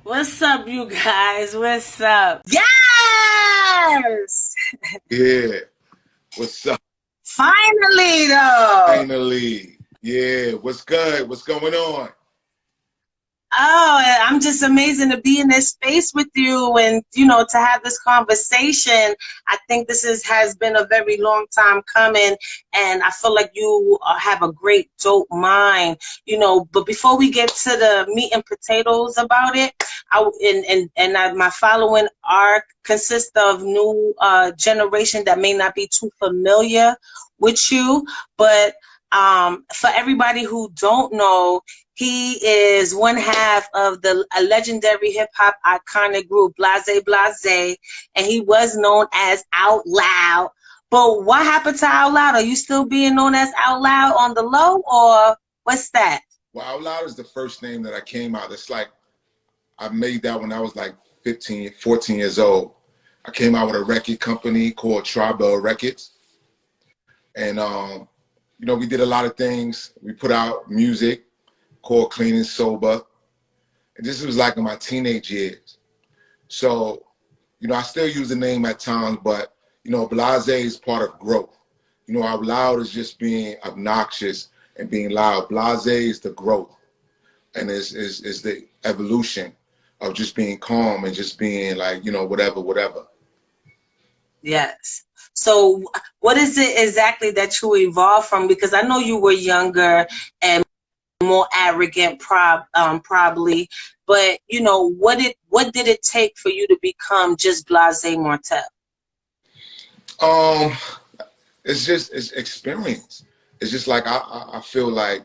What's up, you guys? What's up? Yes! Yeah. What's up? Finally, though. Finally. Yeah. What's good? What's going on? Oh, I'm just amazing to be in this space with you and, to have this conversation. I think has been a very long time coming, and I feel like you have a great, dope mind. But before we get to the meat and potatoes about it, my following arc consists of new generation that may not be too familiar with you, but for everybody who don't know, he is one half of a legendary hip hop iconic group, Blahzay, and he was known as Out Loud. But what happened to Out Loud? Are you still being known as Out Loud on the low, or what's that? Well, Out Loud is the first name that I came out. It's like I made that when I was like 15, 14 years old. I came out with a record company called Tribal Records. And, we did a lot of things. We put out music called Clean and Sober. And this was like in my teenage years. So, I still use the name at times, but, Blahzay is part of growth. Out loud is just being obnoxious and being loud. Blahzay is the growth and is the evolution of just being calm and just being like, whatever. Yes. So what is it exactly that you evolved from? Because I know you were younger and more arrogant, probably, but what did it take for you to become just Blahzay Martell? It's experience. It's just like I feel like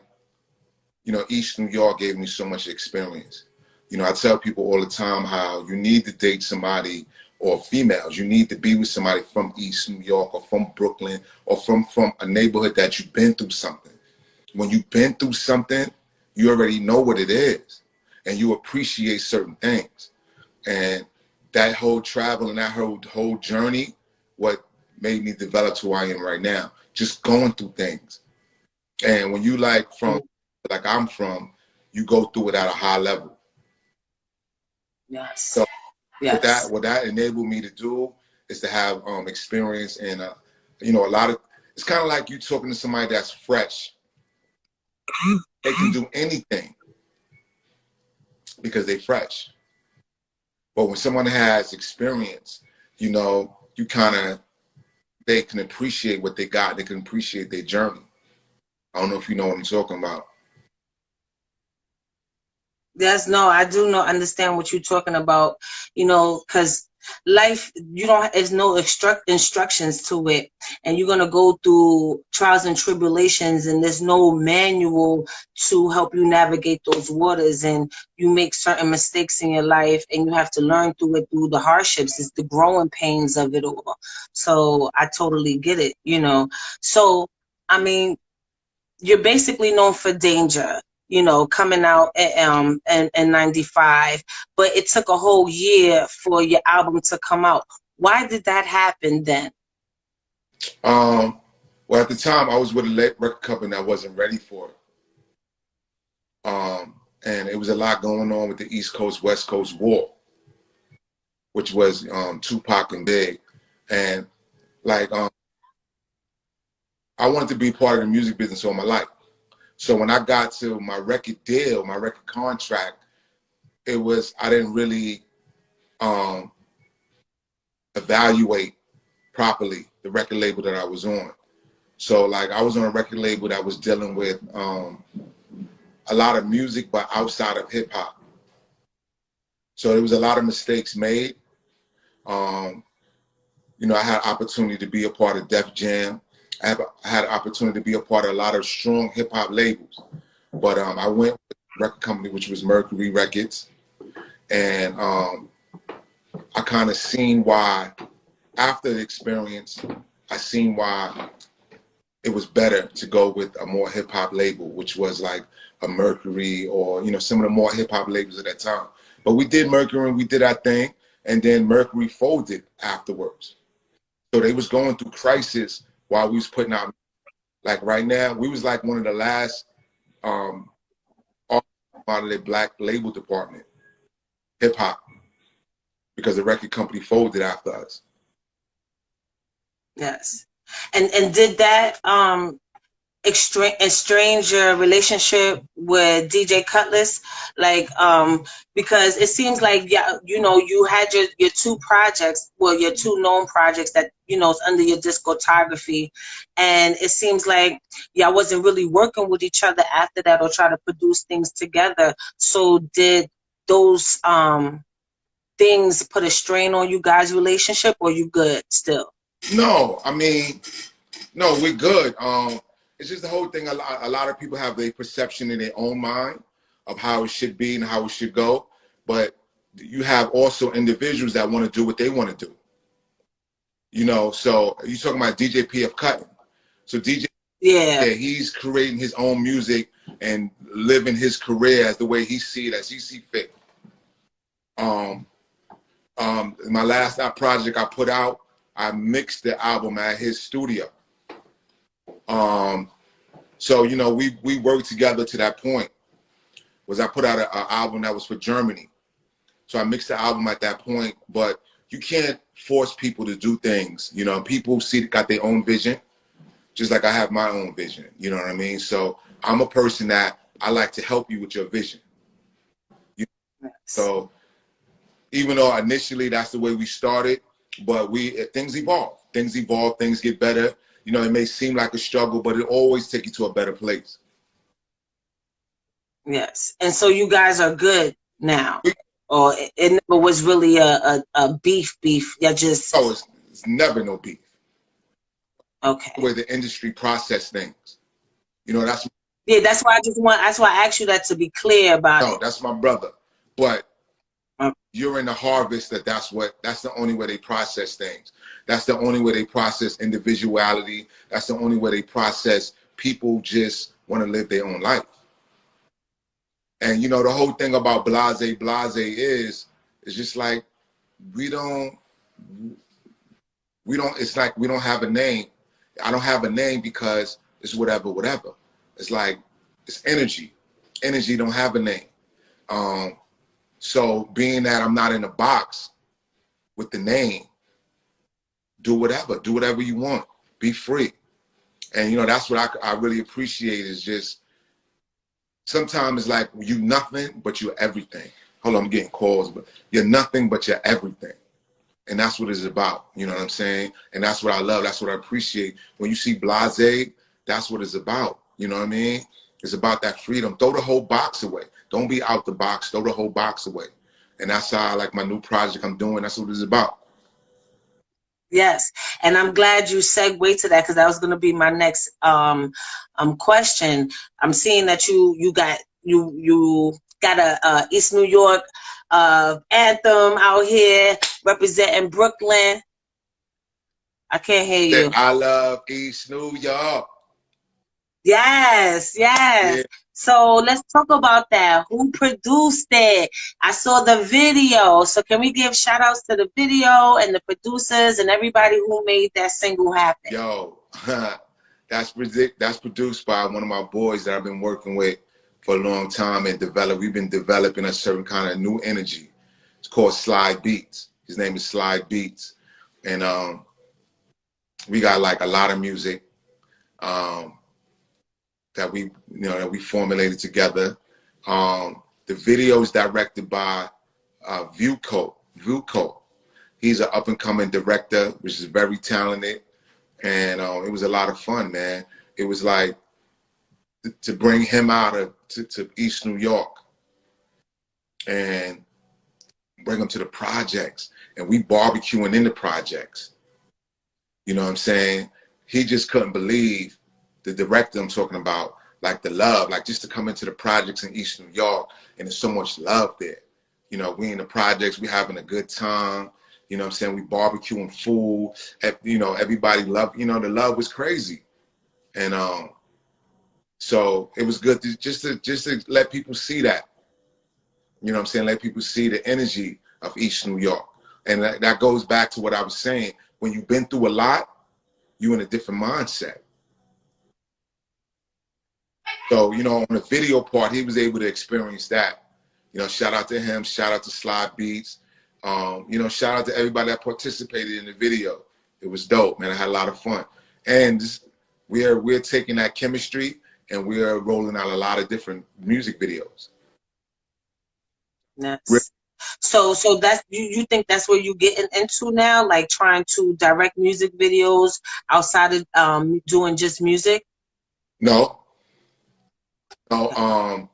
East New York gave me so much experience. I tell people all the time how you need to date somebody, or females, you need to be with somebody from East New York or from Brooklyn or from a neighborhood that you've been through something. When you've been through something, you already know what it is and you appreciate certain things. And that whole travel and that whole journey, what made me develop to who I am right now, just going through things. And when you like I'm from, you go through it at a high level. Yes. So yes. what that enabled me to do is to have experience and a lot of, it's kind of like you talking to somebody that's fresh. They can do anything because they're fresh. But when someone has experience, they can appreciate what they got. They can appreciate their journey. I don't know if you know what I'm talking about. Yes, no, I do understand what you're talking about, because life, there's no instructions to it, and you're gonna go through trials and tribulations, and there's no manual to help you navigate those waters, and you make certain mistakes in your life, and you have to learn through it, through the hardships. It's the growing pains of it all. So I totally get it. So, I mean, you're basically known for danger, coming out in 95, but it took a whole year for your album to come out. Why did that happen then? Well, at the time, I was with a record company that wasn't ready for it. And it was a lot going on with the East Coast, West Coast war, which was Tupac and Big. And I wanted to be part of the music business all my life. So when I got to my record deal, my record contract, I didn't really evaluate properly the record label that I was on. So I was on a record label that was dealing with a lot of music, but outside of hip hop. So there was a lot of mistakes made. I had an opportunity to be a part of Def Jam. I had an opportunity to be a part of a lot of strong hip hop labels. But I went with a record company, which was Mercury Records. And I kind of seen why, after the experience, I seen why it was better to go with a more hip hop label, which was like a Mercury or, some of the more hip hop labels at that time. But we did Mercury and we did our thing. And then Mercury folded afterwards. So they was going through crisis while we was putting out. Like right now, we was like one of the last out of the black label department. hip hop because the record company folded after us. Yes. And did that estrange your relationship with DJ Cutlass? Like, because it seems like, yeah, you know, you had your two projects, well, your two known projects that, you know, is under your discography, and it seems like y'all wasn't really working with each other after that or try to produce things together. So did those things put a strain on you guys' relationship, or you good still? No, I mean, no, we're good. It's just the whole thing. A lot of people have their perception in their own mind of how it should be and how it should go. But you have also individuals that want to do what they want to do. You know, so you're talking about DJ PF Cutting. So DJ, Yeah, he's creating his own music and living his career as the way he see it, as he see fit. My last project I put out, I mixed the album at his studio. So, you know, we worked together to that point. Was I put out an album that was for Germany. So I mixed the album at that point, but you can't force people to do things. You know, people got their own vision, just like I have my own vision. You know what I mean? So I'm a person that I like to help you with your vision. So even though initially that's the way we started, but things evolve. Things evolve, things get better. You know, it may seem like a struggle, but it always take you to a better place. Yes. And so you guys are good now, or it never was really a beef. Yeah, just. Oh, it's never no beef. Okay. The way the industry process things. You know, that's. Yeah, that's why I asked you that, to be clear about it. No, that's my brother. But you're in the harvest that's the only way they process things. That's the only way they process individuality. That's the only way they process people just want to live their own life. And you know, the whole thing about Blahzay is just like we don't it's like we don't have a name. I don't have a name because it's whatever. It's like it's energy. Energy don't have a name. So being that I'm not in a box with the name, do whatever you want, be free. And you know, that's what I really appreciate, is just sometimes it's like you nothing, but you're everything. Hold on, I'm getting calls, but you're nothing, but you're everything. And that's what it's about, you know what I'm saying? And that's what I love, that's what I appreciate. When you see Blahzay, that's what it's about, you know what I mean? It's about that freedom. Throw the whole box away. Don't be out the box, throw the whole box away. And that's how I like my new project I'm doing, that's what it's about. Yes, and I'm glad you segued to that, because that was going to be my next question. I'm seeing that you got a East New York anthem out here representing Brooklyn. I can't hear you. I love East New York. Yes. Yeah. So let's talk about that. Who produced it? I saw the video. So can we give shout outs to the video and the producers and everybody who made that single happen? Yo, that's produced by one of my boys that I've been working with for a long time and we've been developing a certain kind of new energy. It's called Slide Beats. His name is Slide Beats. And we got like a lot of music that we formulated together. The video is directed by Vuko. He's an up and coming director, which is very talented. And it was a lot of fun, man. It was like to bring him out to East New York and bring him to the projects, and we barbecuing in the projects. You know what I'm saying? He just couldn't believe, the director I'm talking about, like the love, like just to come into the projects in East New York, and there's so much love there. You know, we in the projects, we having a good time. You know what I'm saying? We barbecuing food. You know, everybody loved, you know, the love was crazy. And so it was good to just to let people see that. You know what I'm saying? Let people see the energy of East New York. And that goes back to what I was saying. When you've been through a lot, you're in a different mindset. So, you know, on the video part, he was able to experience that. You know, shout out to him. Shout out to Sly Beats. You know, shout out to everybody that participated in the video. It was dope, man. I had a lot of fun. And just, we're taking that chemistry and we are rolling out a lot of different music videos. Yes. So that's you think that's where you're getting into now, like trying to direct music videos outside of doing just music? No. No,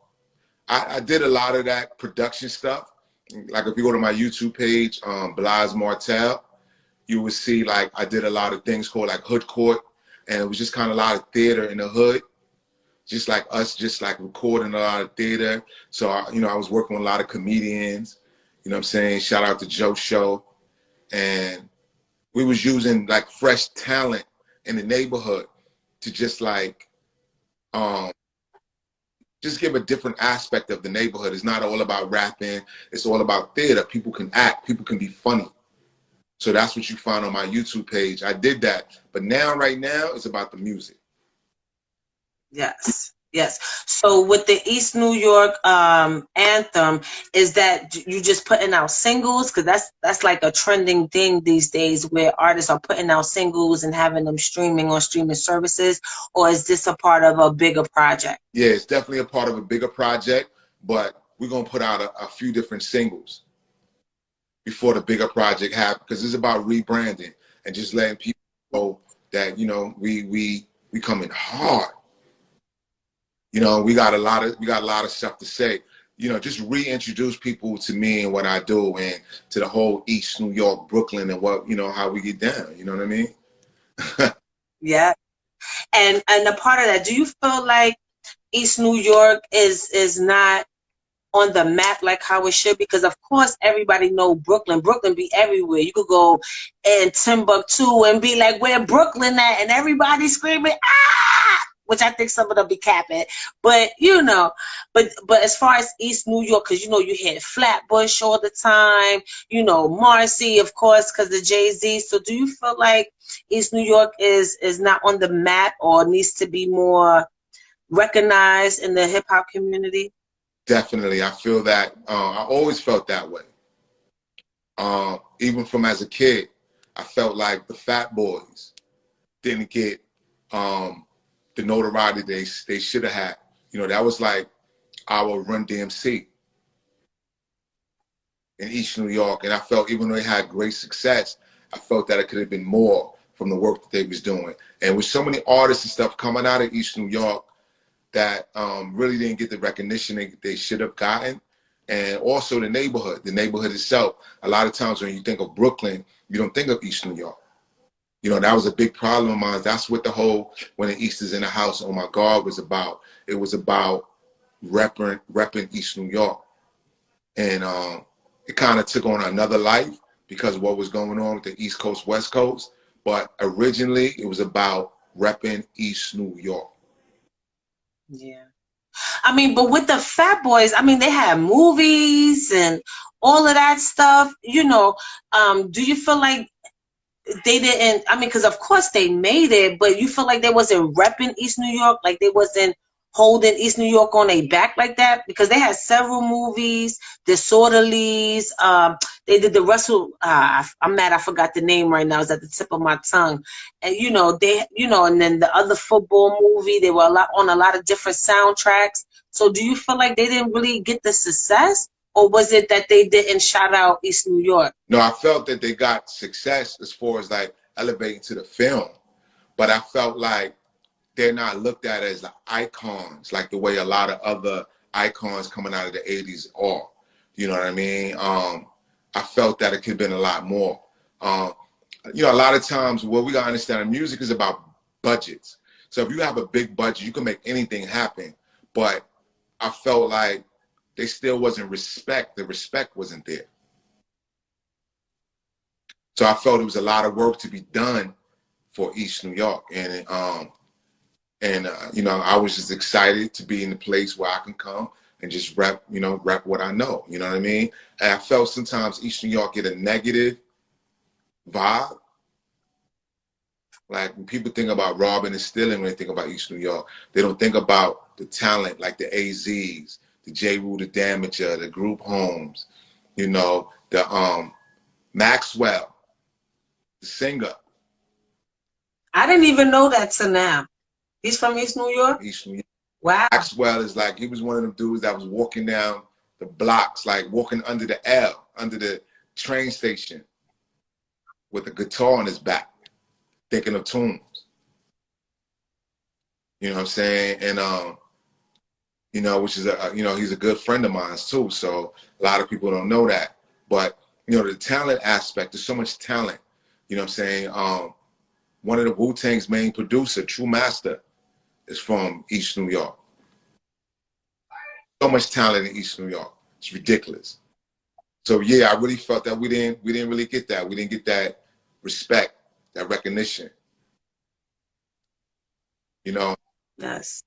I did a lot of that production stuff. Like if you go to my YouTube page, Blahzay Martell, you would see like I did a lot of things called like Hood Court, and it was just kind of a lot of theater in the hood, just like us, just like recording a lot of theater. So you know, I was working with a lot of comedians. You know what I'm saying? Shout out to Joe Show, and we was using like fresh talent in the neighborhood to just like just give a different aspect of the neighborhood. It's not all about rapping. It's all about theater. People can act. People can be funny. So that's what you find on my YouTube page. I did that. But now, right now, it's about the music. Yes. Yes. So with the East New York anthem, is that you just putting out singles? Because that's like a trending thing these days where artists are putting out singles and having them streaming on streaming services, or is this a part of a bigger project? Yeah, it's definitely a part of a bigger project, but we're going to put out a few different singles before the bigger project happens, because it's about rebranding and just letting people know that, you know, we coming hard. You know, we got a lot of stuff to say. You know, just reintroduce people to me and what I do, and to the whole East New York, Brooklyn, and what, you know, how we get down. You know what I mean? Yeah. And a part of that, do you feel like East New York is not on the map like how it should? Because of course everybody know Brooklyn. Brooklyn be everywhere. You could go in Timbuktu and be like, where Brooklyn at? And everybody screaming, ah! Which I think some of them be capping. But you know, but as far as East New York, because you know you hear Flatbush all the time, you know, Marcy, of course, because of Jay-Z. So do you feel like East New York is not on the map, or needs to be more recognized in the hip hop community? Definitely. I feel that. I always felt that way. Even from as a kid, I felt like the Fat Boys didn't get the notoriety they should have had. You know, that was like our Run DMC in East New York. And I felt even though they had great success, I felt that it could have been more from the work that they was doing. And with so many artists and stuff coming out of East New York that really didn't get the recognition they should have gotten. And also the neighborhood itself. A lot of times when you think of Brooklyn, you don't think of East New York. You know, that was a big problem of mine. That's what the whole When the East is in the House, Oh My God was about. It was about repping East New York. And it kind of took on another life because of what was going on with the East Coast, West Coast. But originally, it was about repping East New York. Yeah. I mean, but with the Fat Boys, I mean, they had movies and all of that stuff, you know. Do you feel like they didn't, I mean, because of course they made it, but you feel like they wasn't repping East New York, like they wasn't holding East New York on their back like that? Because they had several movies, Disorderlies, they did the Russell, I'm mad I forgot the name right now, it's at the tip of my tongue. And you know, and then the other football movie, they were on a lot of different soundtracks. So do you feel like they didn't really get the success? Or was it that they didn't shout out East New York? No, I felt that they got success as far as like elevating to the film. But I felt like they're not looked at as the icons like the way a lot of other icons coming out of the 80s are. You know what I mean? I felt that it could have been a lot more. You know, a lot of times what we got to understand, music is about budgets. So if you have a big budget, you can make anything happen. But I felt like they still wasn't respect. The respect wasn't there. So I felt it was a lot of work to be done for East New York. And you know, I was just excited to be in a place where I can come and just rep what I know. You know what I mean? And I felt sometimes East New York get a negative vibe. Like when people think about robbing and stealing, when they think about East New York, they don't think about the talent like the AZs, the J. Rule the Damager, the Group Homes, you know, the Maxwell, the singer. I didn't even know that till now. He's from East New York? East New York. Wow. Maxwell is like, he was one of them dudes that was walking down the blocks, like walking under the L, under the train station with a guitar on his back, thinking of tunes. You know what I'm saying? And, you know, which is, you know, he's a good friend of mine too. So a lot of people don't know that. But, you know, the talent aspect, there's so much talent. You know what I'm saying? One of the Wu-Tang's main producer, True Master, is from East New York. So much talent in East New York. It's ridiculous. So yeah, I really felt that we didn't really get that. We didn't get that respect, that recognition. You know? Yes.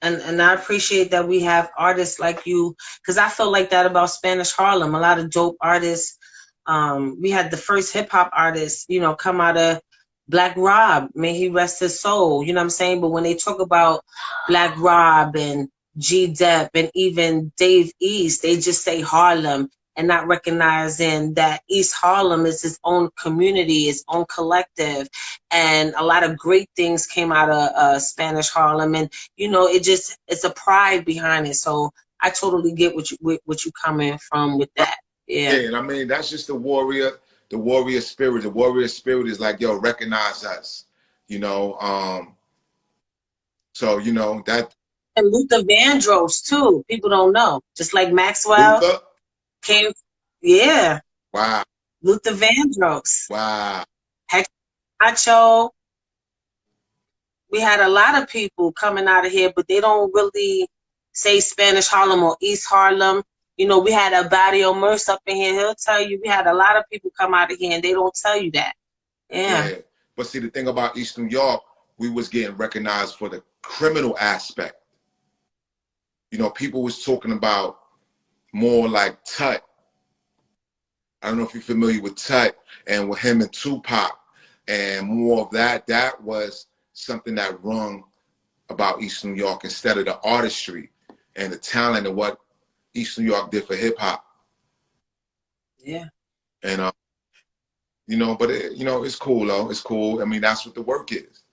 And I appreciate that we have artists like you, because I feel like that about Spanish Harlem. A lot of dope artists. We had the first hip hop artist, you know, come out of Black Rob. May he rest his soul. You know what I'm saying? But when they talk about Black Rob and G-Dep and even Dave East, they just say Harlem and not recognizing that East Harlem is its own community, its own collective. And a lot of great things came out of Spanish Harlem. And, you know, it's a pride behind it. So I totally get what you coming from with that. Yeah. Yeah, and I mean, that's just the warrior spirit. The warrior spirit is like, yo, recognize us, you know. So, you know, that. And Luther Vandross, too. People don't know. Just like Maxwell Luther? came. Yeah. Wow. Luther Vandross. Wow. Hex Macho. We had a lot of people coming out of here, but they don't really say Spanish Harlem or East Harlem. You know, we had a Barrio Merce up in here. He'll tell you we had a lot of people come out of here, and they don't tell you that. Yeah. But see, the thing about East New York, we was getting recognized for the criminal aspect. You know, people was talking about more like Tut. I don't know if you're familiar with Tut, and with him and Tupac, and more of that. That was something that rung about East New York instead of the artistry and the talent of what East New York did for hip hop. Yeah. And you know, but you know, it's cool though. It's cool. I mean, that's what the work is.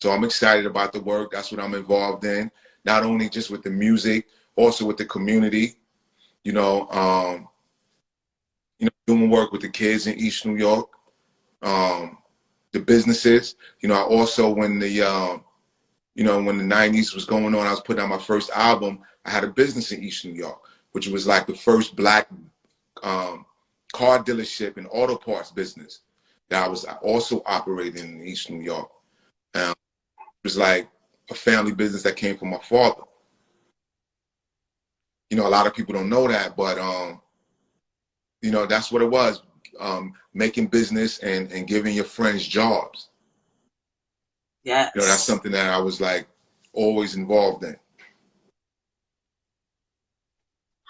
So I'm excited about the work. That's what I'm involved in. Not only just with the music, also with the community. You know, doing work with the kids in East New York, the businesses. You know, I also when the you know, when the 90s was going on, I was putting out my first album. I had a business in East New York, which was like the first black car dealership and auto parts business that I was also operating in East New York. It was like a family business that came from my father. You know, a lot of people don't know that, but you know, that's what it was. Making business and giving your friends jobs. Yeah. You know, that's something that I was like always involved in.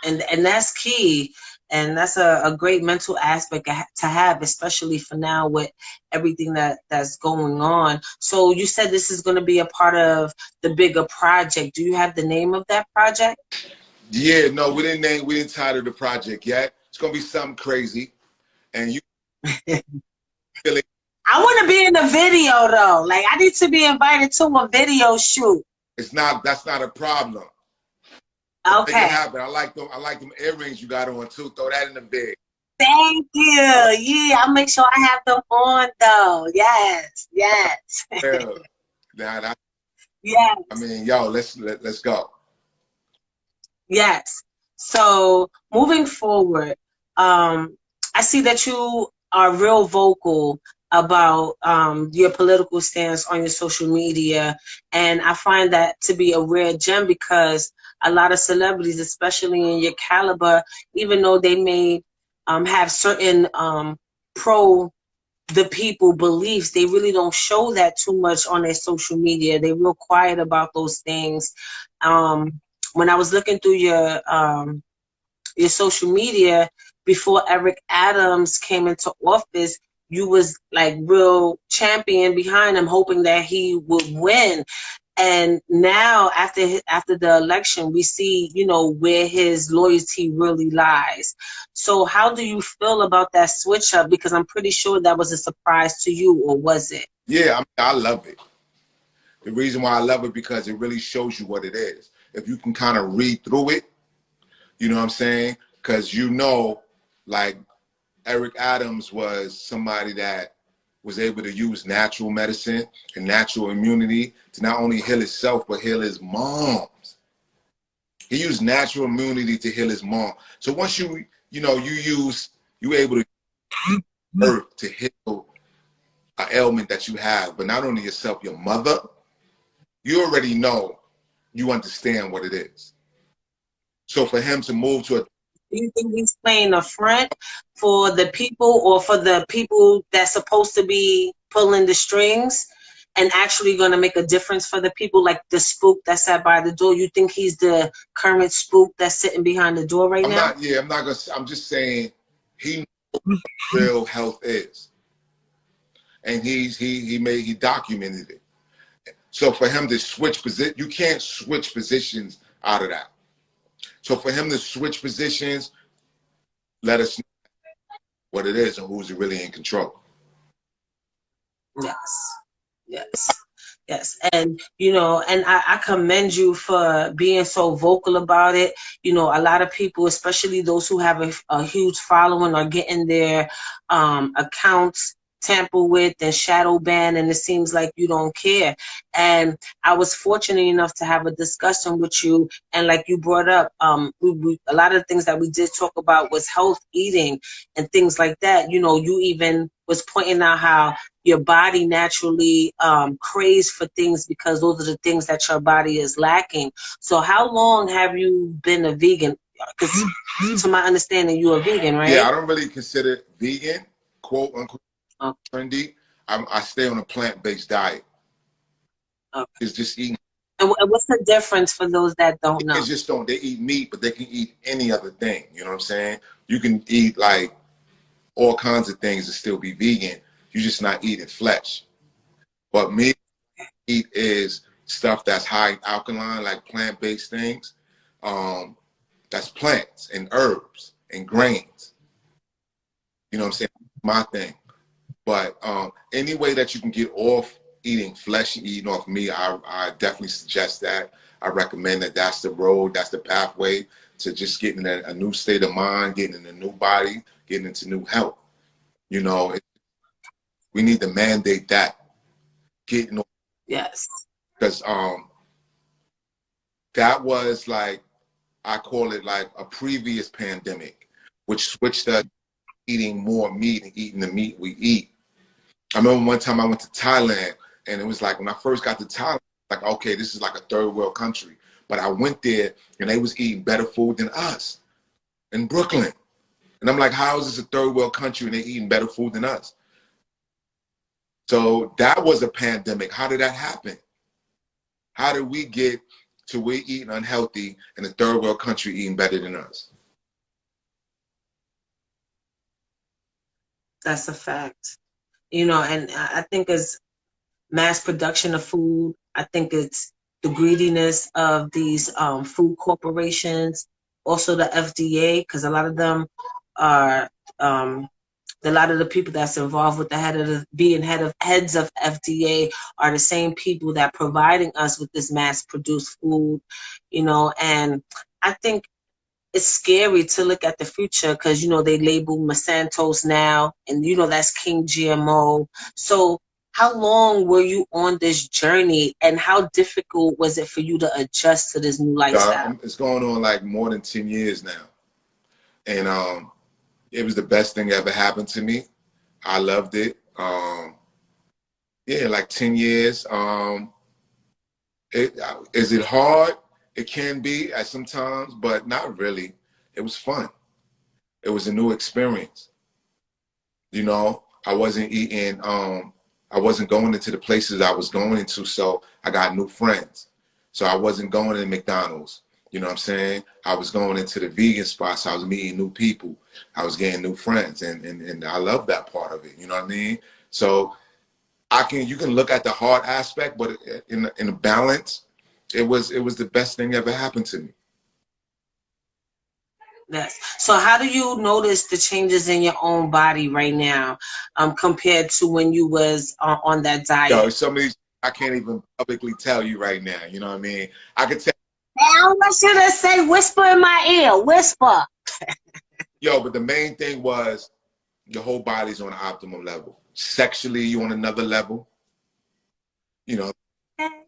And that's key. And that's a great mental aspect to have, especially for now with everything that's going on. So you said this is going to be a part of the bigger project. Do you have the name of that project? Yeah, no, we didn't title the project yet. It's going to be something crazy. And you I want to be in the video though. Like I need to be invited to a video shoot. that's not a problem. Okay. Make it happen. I like them earrings you got on too. Throw that in the bag. Thank you. Yeah, I'll make sure I have them on though. Yes. Yeah. Yes. I mean, yo, let's go. Yes. So moving forward, I see that you are real vocal about your political stance on your social media, and I find that to be a rare gem because a lot of celebrities, especially in your caliber, even though they may have certain pro the people beliefs, they really don't show that too much on their social media. They're real quiet about those things. When I was looking through your social media before Eric Adams came into office, you was like real champion behind him, hoping that he would win. And now after the election, we see, you know, where his loyalty really lies. So how do you feel about that switch up? Because I'm pretty sure that was a surprise to you, or was it? Yeah, I love it. The reason why I love it, because it really shows you what it is. If you can kind of read through it, you know what I'm saying? Because you know, like, Eric Adams was somebody that was able to use natural medicine and natural immunity to not only heal himself, but heal his moms. He used natural immunity to heal his mom. So once you able to use earth to heal an ailment that you have, but not only yourself, your mother, you already know, you understand what it is. So for him to move to a... Do you think he's playing a front for the people, or for the people that's supposed to be pulling the strings and actually going to make a difference for the people, like the spook that sat by the door? You think he's the current spook that's sitting behind the door right now? I'm just saying he knows what real health is. And he documented it. So for him to switch position, you can't switch positions out of that. So for him to switch positions, let us know what it is and who's really in control. Yes, yes, yes. And, you know, and I commend you for being so vocal about it. You know, a lot of people, especially those who have a huge following, are getting their accounts tampered with and shadow banned, and it seems like you don't care. And I was fortunate enough to have a discussion with you, and like you brought up, a lot of the things that we did talk about was health, eating, and things like that. You know, you even was pointing out how your body naturally craves for things because those are the things that your body is lacking. So how long have you been a vegan? Because to my understanding, you're a vegan, right? Yeah, I don't really consider vegan, quote unquote, trendy. I stay on a plant-based diet. Okay. It's just eating. And what's the difference for those that don't know? It's just they eat meat, but they can eat any other thing. You know what I'm saying? You can eat like all kinds of things and still be vegan. You're just not eating flesh. But me, eat is stuff that's high in alkaline, like plant-based things. That's plants and herbs and grains. You know what I'm saying? My thing. But any way that you can get off eating flesh and eating off meat, I definitely suggest that. I recommend that. That's the road, that's the pathway to just getting in a new state of mind, getting in a new body, getting into new health. You know, we need to mandate that. Getting off. Yes. Because that was like, I call it like a previous pandemic, which switched us eating more meat and eating the meat we eat. I remember one time I went to Thailand, and it was like, when I first got to Thailand, like, okay, this is like a third world country. But I went there and they was eating better food than us in Brooklyn. And I'm like, how is this a third world country and they eating better food than us? So that was a pandemic. How did that happen? How did we get to we eating unhealthy in a third world country eating better than us? That's a fact. You know, and I think as mass production of food, I think it's the greediness of these food corporations, also the FDA, because a lot of them are a lot of the people that's involved with the heads of FDA are the same people that providing us with this mass produced food, you know. And I think it's scary to look at the future because, you know, they label Monsanto's now, and, you know, that's King GMO. So how long were you on this journey, and how difficult was it for you to adjust to this new lifestyle? It's going on like more than 10 years now. And it was the best thing that ever happened to me. I loved it. Yeah, like 10 years. Is it hard? It can be at some times, but not really. It was fun. It was a new experience. You know, I wasn't eating, I wasn't going into the places I was going into, so I got new friends. So I wasn't going to McDonald's. You know what I'm saying? I was going into the vegan spots. I was meeting new people. I was getting new friends, and I love that part of it. You know what I mean? So You can look at the hard aspect, but in a balance, it was the best thing that ever happened to me. Yes. So how do you notice the changes in your own body right now, compared to when you was on that diet? Yo, some of these I can't even publicly tell you right now. You know what I mean? I could tell. I want you to say, whisper in my ear, whisper. Yo, but the main thing was your whole body's on an optimum level. Sexually, you on another level. You know,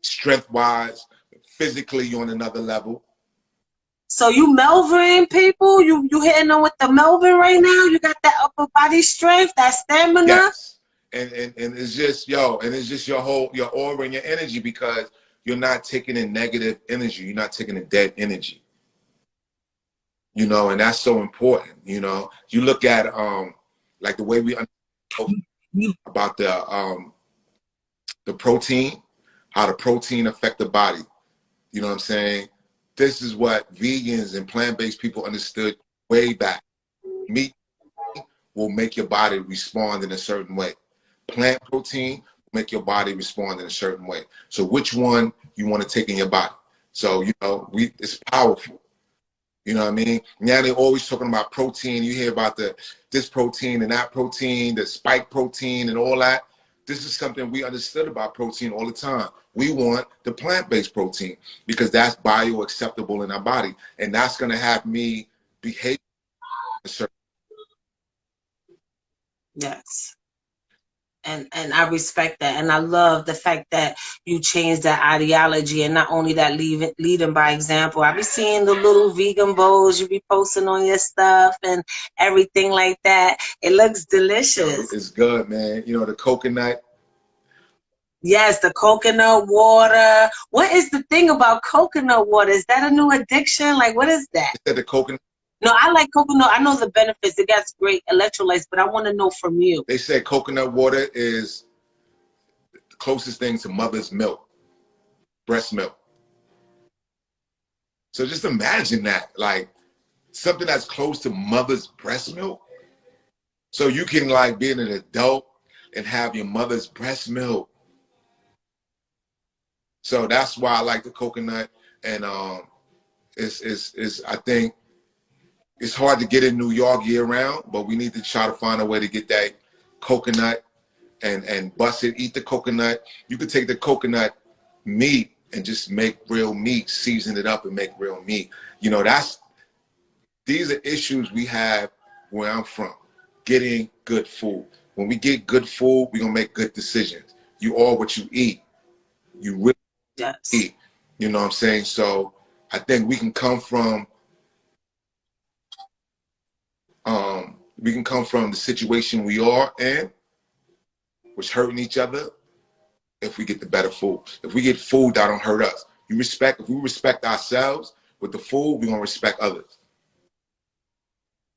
strength-wise, physically, you on another level. So you Melvin people, you hitting on with the Melvin right now? You got that upper body strength, that stamina? Yes. And it's just, and it's just your aura and your energy, because you're not taking in negative energy. You're not taking in dead energy. You know, and that's so important. You know, you look at like the way we understand about the protein, how the protein affect the body. You know what I'm saying? This is what vegans and plant-based people understood way back. Meat will make your body respond in a certain way. Plant protein will make your body respond in a certain way. So which one you want to take in your body? So, you know, it's powerful. You know what I mean? Now they're always talking about protein. You hear about this protein and that protein, the spike protein and all that. This is something we understood about protein all the time. We want the plant-based protein because that's bioacceptable in our body. And that's going to have me behave a certain way. Yes. And I respect that. And I love the fact that you changed that ideology, and not only that, leading by example. I be seeing the little vegan bowls you be posting on your stuff and everything like that. It looks delicious. It's good, man. You know, the coconut. Yes, the coconut water. What is the thing about coconut water? Is that a new addiction? Like, what is that? The coconut. No, I like coconut. I know the benefits. It got great electrolytes, but I want to know from you. They say coconut water is the closest thing to mother's milk, breast milk. So just imagine that, like something that's close to mother's breast milk. So you can like be an adult and have your mother's breast milk. So that's why I like the coconut, and it's I think it's hard to get in New York year round, but we need to try to find a way to get that coconut and bust it, eat the coconut. You could take the coconut meat and just make real meat, season it up and make real meat. You know, these are issues we have where I'm from, getting good food. When we get good food, we're gonna make good decisions. You are what you eat. You really eat. You know what I'm saying? So I think we can come from the situation we are in, which hurting each other, if we get the better food. If we get food that don't hurt us. If we respect ourselves with the food, we're gonna respect others.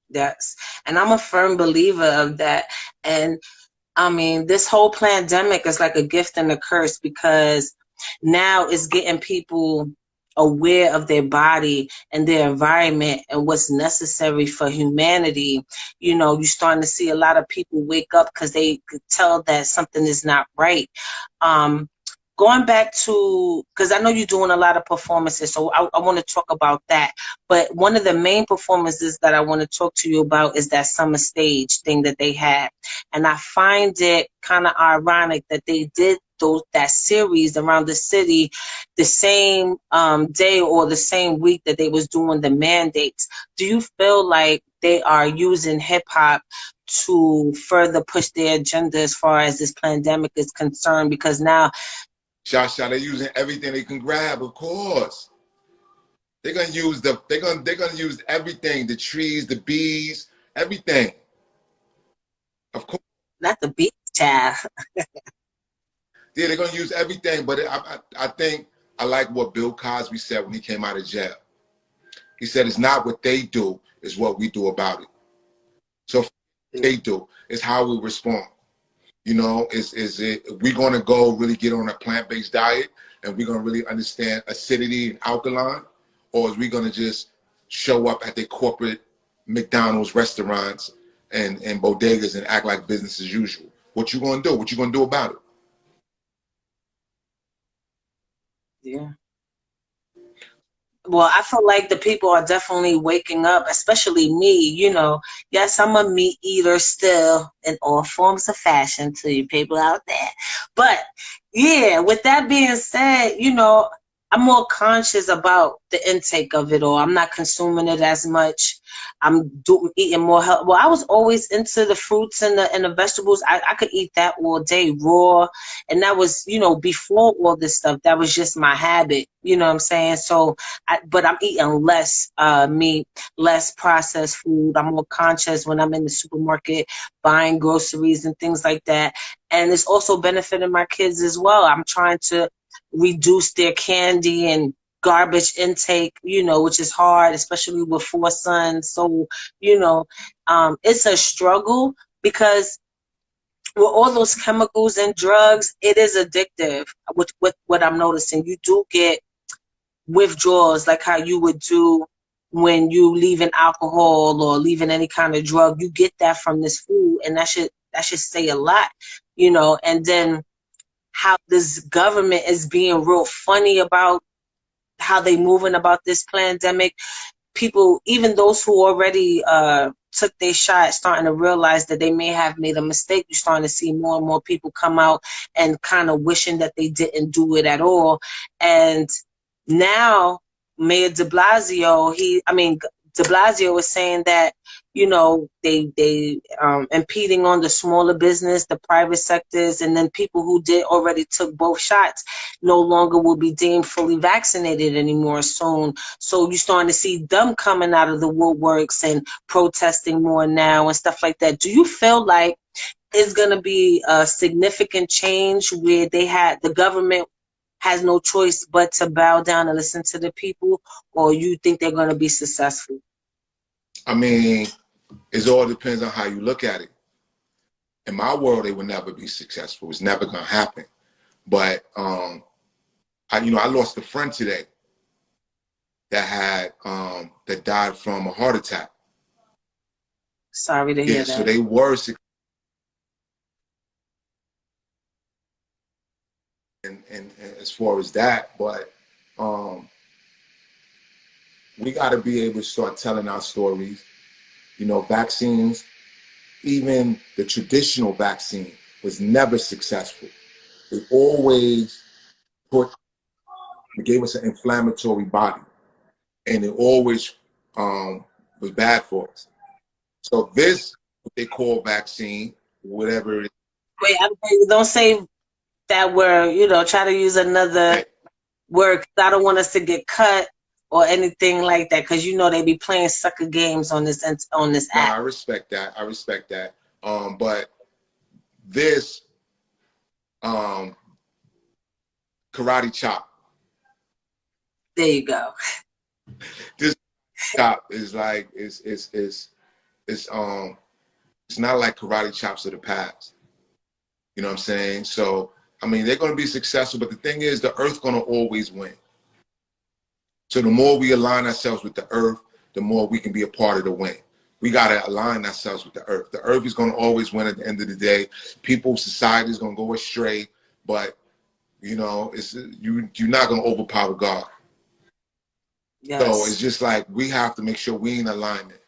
Yes. And I'm a firm believer of that. And I mean, this whole pandemic is like a gift and a curse, because now it's getting people aware of their body and their environment and what's necessary for humanity. You know, you're starting to see a lot of people wake up because they could tell that something is not right. Going back to, because I know you're doing a lot of performances, so I want to talk about that. But one of the main performances that I want to talk to you about is that summer stage thing that they had. And I find it kind of ironic that they did that series around the city the same day or the same week that they was doing the mandates. Do you feel like they are using hip-hop to further push their agenda as far as this pandemic is concerned? Because now they're using everything they can grab, of course. They're gonna use they're gonna use everything, the trees, the bees, everything. Of course. Not the bees, child. Yeah, they're gonna use everything, but I think I like what Bill Cosby said when he came out of jail. He said it's not what they do, it's what we do about it. So they do, it's how we respond. You know, we're gonna go really get on a plant-based diet and we're gonna really understand acidity and alkaline, or is we gonna just show up at their corporate McDonald's restaurants and bodegas and act like business as usual? What you gonna do? What you gonna do about it? Yeah. Well, I feel like the people are definitely waking up, especially me. You know, yes, I'm a meat eater still in all forms of fashion to you people out there. But yeah, with that being said, you know, I'm more conscious about the intake of it all. I'm not consuming it as much. Eating more health. Well, I was always into the fruits and the vegetables. I could eat that all day raw, and that was, you know, before all this stuff. That was just my habit. You know what I'm saying? So but I'm eating less meat, less processed food. I'm more conscious when I'm in the supermarket buying groceries and things like that. And it's also benefiting my kids as well. I'm trying to reduce their candy and garbage intake, you know, which is hard, especially with 4 sons. So, you know, it's a struggle because with all those chemicals and drugs, it is addictive. With what I'm noticing, you do get withdrawals like how you would do when you leaving alcohol or leaving any kind of drug. You get that from this food, and that should say a lot, you know. And then how this government is being real funny about how they moving about this pandemic. People, even those who already took their shot, starting to realize that they may have made a mistake. You're starting to see more and more people come out and kind of wishing that they didn't do it at all. And now Mayor de Blasio, de Blasio is saying that, you know, they impeding on the smaller business, the private sectors, and then people who did already took both shots no longer will be deemed fully vaccinated anymore soon. So you're starting to see them coming out of the woodworks and protesting more now and stuff like that. Do you feel like it's going to be a significant change where the government has no choice but to bow down and listen to the people, or you think they're going to be successful? I mean, it all depends on how you look at it. In my world, they will never be successful. It's never going to happen. But I lost a friend today that died from a heart attack. Sorry to hear that. So they were successful. And as far as that, but we got to be able to start telling our stories. You know, vaccines, even the traditional vaccine was never successful. It always gave us an inflammatory body, and it always was bad for us. So this, what they call vaccine, whatever it is. Wait, don't say that word, you know, try to use another word. I don't want us to get cut or anything like that, because you know they be playing sucker games on this app. I respect that. But this karate chop. There you go. This chop is like it's not like karate chops of the past. You know what I'm saying? So I mean, they're going to be successful, but the thing is, the earth's going to always win. So the more we align ourselves with the earth, the more we can be a part of the win. We got to align ourselves with the earth. The earth is going to always win at the end of the day. Society is going to go astray, but you know, you're not going to overpower God. Yes. So it's just like we have to make sure we in alignment.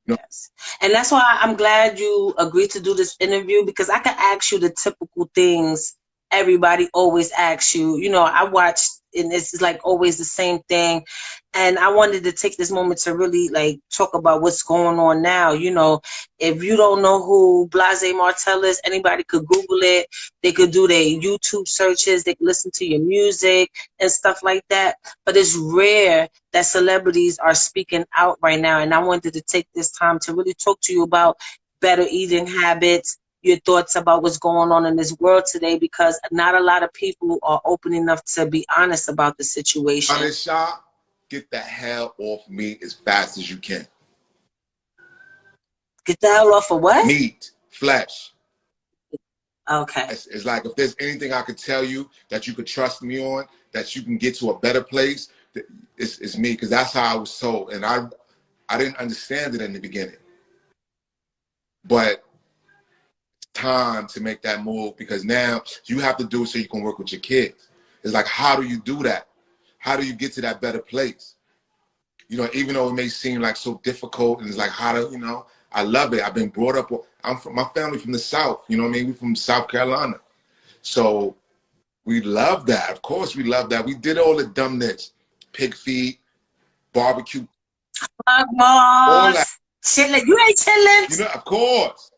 No. Yes. And that's why I'm glad you agreed to do this interview, because I can ask you the typical things everybody always asks you. You know, I watched, and it's like always the same thing. And I wanted to take this moment to really like talk about what's going on now. You know, if you don't know who Blahzay Martell is, anybody could Google it. They could do their YouTube searches. They could listen to your music and stuff like that. But it's rare that celebrities are speaking out right now. And I wanted to take this time to really talk to you about better eating habits, your thoughts about what's going on in this world today, because not a lot of people are open enough to be honest about the situation. Get the hell off me as fast as you can. Get the hell off of what? Meat, flesh. Okay. It's like if there's anything I could tell you that you could trust me on, that you can get to a better place, it's me, because that's how I was told. And I didn't understand it in the beginning. But time to make that move, because now you have to do it so you can work with your kids. It's like, how do you do that? How do you get to that better place? You know, even though it may seem like so difficult, and it's like, how to, you know, I love it. I've been brought up, I'm from, my family from the South, you know what I mean? We're from South Carolina. So we love that. Of course we love that. We did all the dumbness, pig feet, barbecue, all that. Chitlin. You ain't chitlins? You know, of course.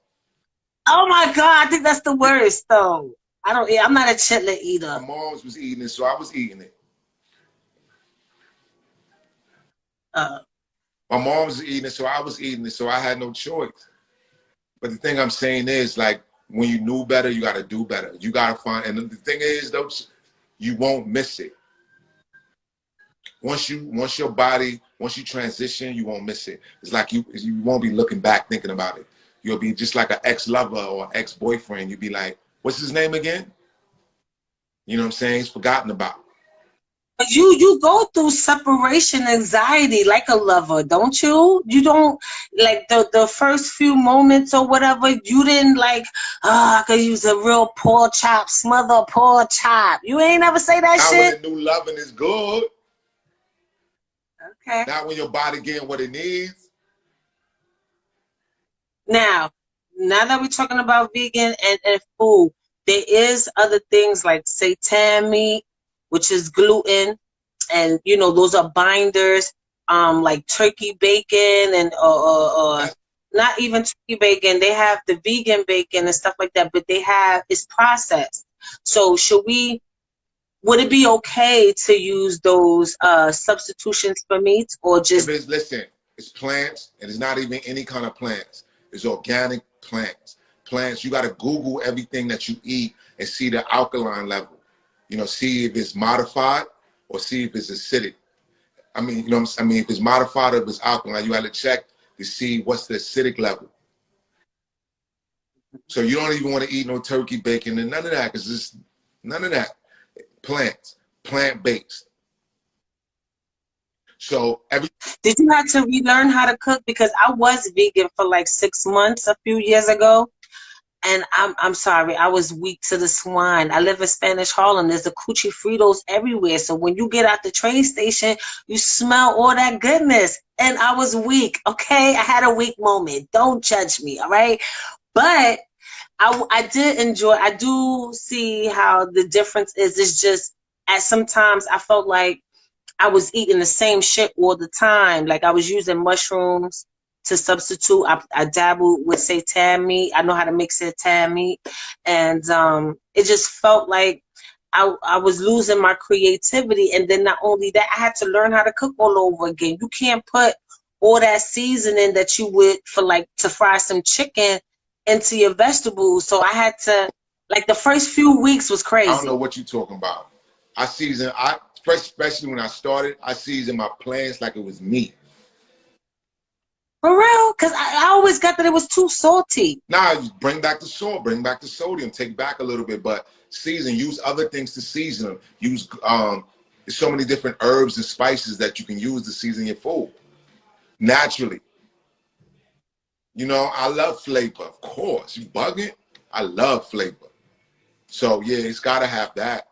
Oh my God, I think that's the worst though. I'm not a chitlin eater. My mom was eating it, so I was eating it. My mom was eating it, so I was eating it, so I had no choice. But the thing I'm saying is, like, when you knew better, you got to do better. You got to find, and the thing is, though, you won't miss it. Once you transition, you won't miss it. It's like you won't be looking back thinking about it. You'll be just like an ex-lover or ex-boyfriend. You'll be like, what's his name again? You know what I'm saying? He's forgotten about. But you go through separation anxiety like a lover, don't you? You don't, like, the first few moments or whatever, you didn't like, I could use a real pork chop, smother pork chop. You ain't ever say that Not shit? when the new loving is good. Okay. Not when your body getting what it needs. Now that we're talking about vegan and food, there is other things like seitan meat, which is gluten, and you know those are binders, like turkey bacon and not even turkey bacon. They have the vegan bacon and stuff like that, but it's processed. So would it be okay to use those substitutions for meat, or just? Listen, it's plants, and it's not even any kind of plants. It's organic plants. Plants, you got to Google everything that you eat and see the alkaline level. You know, see if it's modified or see if it's acidic. I mean, you know, if it's modified or if it's alkaline, you got to check to see what's the acidic level. So you don't even want to eat no turkey bacon and none of that, because it's none of that. Plants, plant-based. So Did you have to relearn how to cook? Because I was vegan for like 6 months a few years ago, and I'm sorry, I was weak to the swine. I live in Spanish Harlem. There's the coochie Fritos everywhere. So when you get out the train station, you smell all that goodness. And I was weak, okay? I had a weak moment. Don't judge me, all right? But I did enjoy. I do see how the difference is. It's just at sometimes I felt like I was eating the same shit all the time. Like I was using mushrooms to substitute. I dabbled with seitan meat. I know how to make seitan meat, and it just felt like I was losing my creativity. And then not only that, I had to learn how to cook all over again. You can't put all that seasoning that you would for like to fry some chicken into your vegetables. So I had to, like, the first few weeks was crazy. I don't know what you're talking about. Especially when I started, I seasoned my plants like it was meat. For real? Because I always got that it was too salty. Nah, bring back the salt, bring back the sodium, take back a little bit, but season, use other things to season them. Use, there's so many different herbs and spices that you can use to season your food naturally. You know, I love flavor, of course. You bugging? I love flavor. So yeah, it's gotta have that.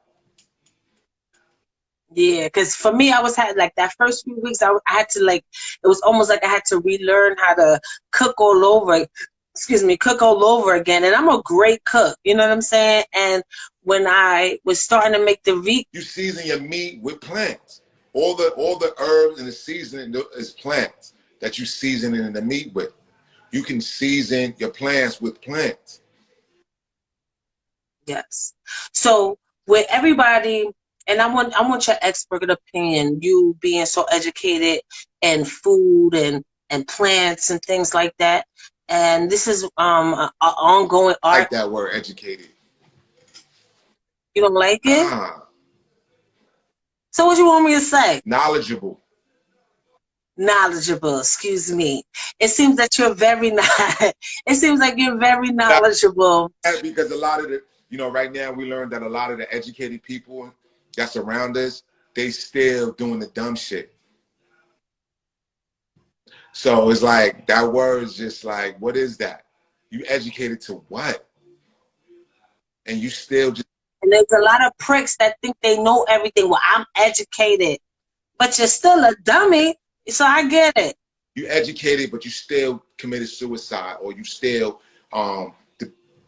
Yeah, because for me, I was had like that first few weeks. I had to, like, it was almost like I had to relearn how to cook all over. Cook all over again. And I'm a great cook. You know what I'm saying? And when I was starting to make the you season your meat with plants. All the herbs and the seasoning is plants that you season in the meat with. You can season your plants with plants. Yes. So with everybody. And I want your expert opinion, you being so educated in food and plants and things like that. And this is an ongoing art. I like that word, educated. You don't like it? So what you want me to say? Knowledgeable. Knowledgeable, excuse me. It seems that you're very it seems like you're very knowledgeable. Because a lot of the, you know, right now we learned that a lot of the educated people that's around us, they still doing the dumb shit. So it's like, that word is just like, what is that? You educated to what? and you still just. And there's a lot of pricks that think they know everything. Well, I'm educated, but you're still a dummy. So I get it. You educated, but you still committed suicide, or you still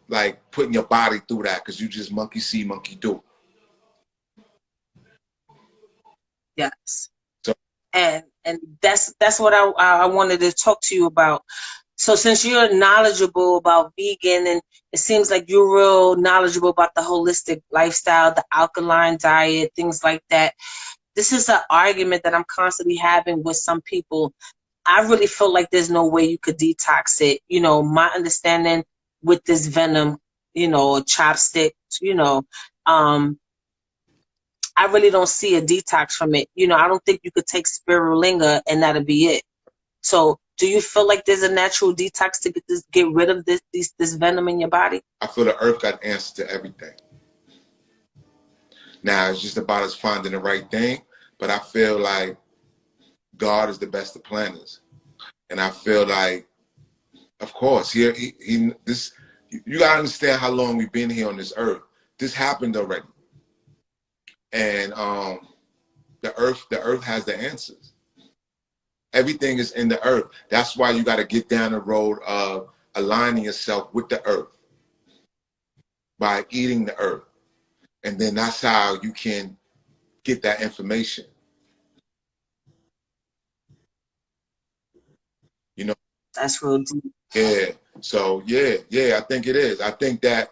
like putting your body through that because you just monkey see, monkey do. Yes. So, and that's what I wanted to talk to you about. So since you're knowledgeable about vegan, and it seems like you're real knowledgeable about the holistic lifestyle, the alkaline diet, things like that. This is an argument that I'm constantly having with some people. I really feel like there's no way you could detox it. You know, my understanding with this venom, you know, chopstick, you know, I really don't see a detox from it. You know, I don't think you could take spirulina and that'll be it. So do you feel like there's a natural detox to get rid of this venom in your body? I feel the earth got answers to everything. Now it's just about us finding the right thing, but I feel like God is the best of planners. And I feel like, of course, you gotta understand how long we've been here on this earth. This happened already. And the earth has the answers. Everything is in the earth. That's why you got to get down the road of aligning yourself with the earth by eating the earth. And then that's how you can get that information. You know? That's real deep. Yeah. So yeah, I think it is. I think that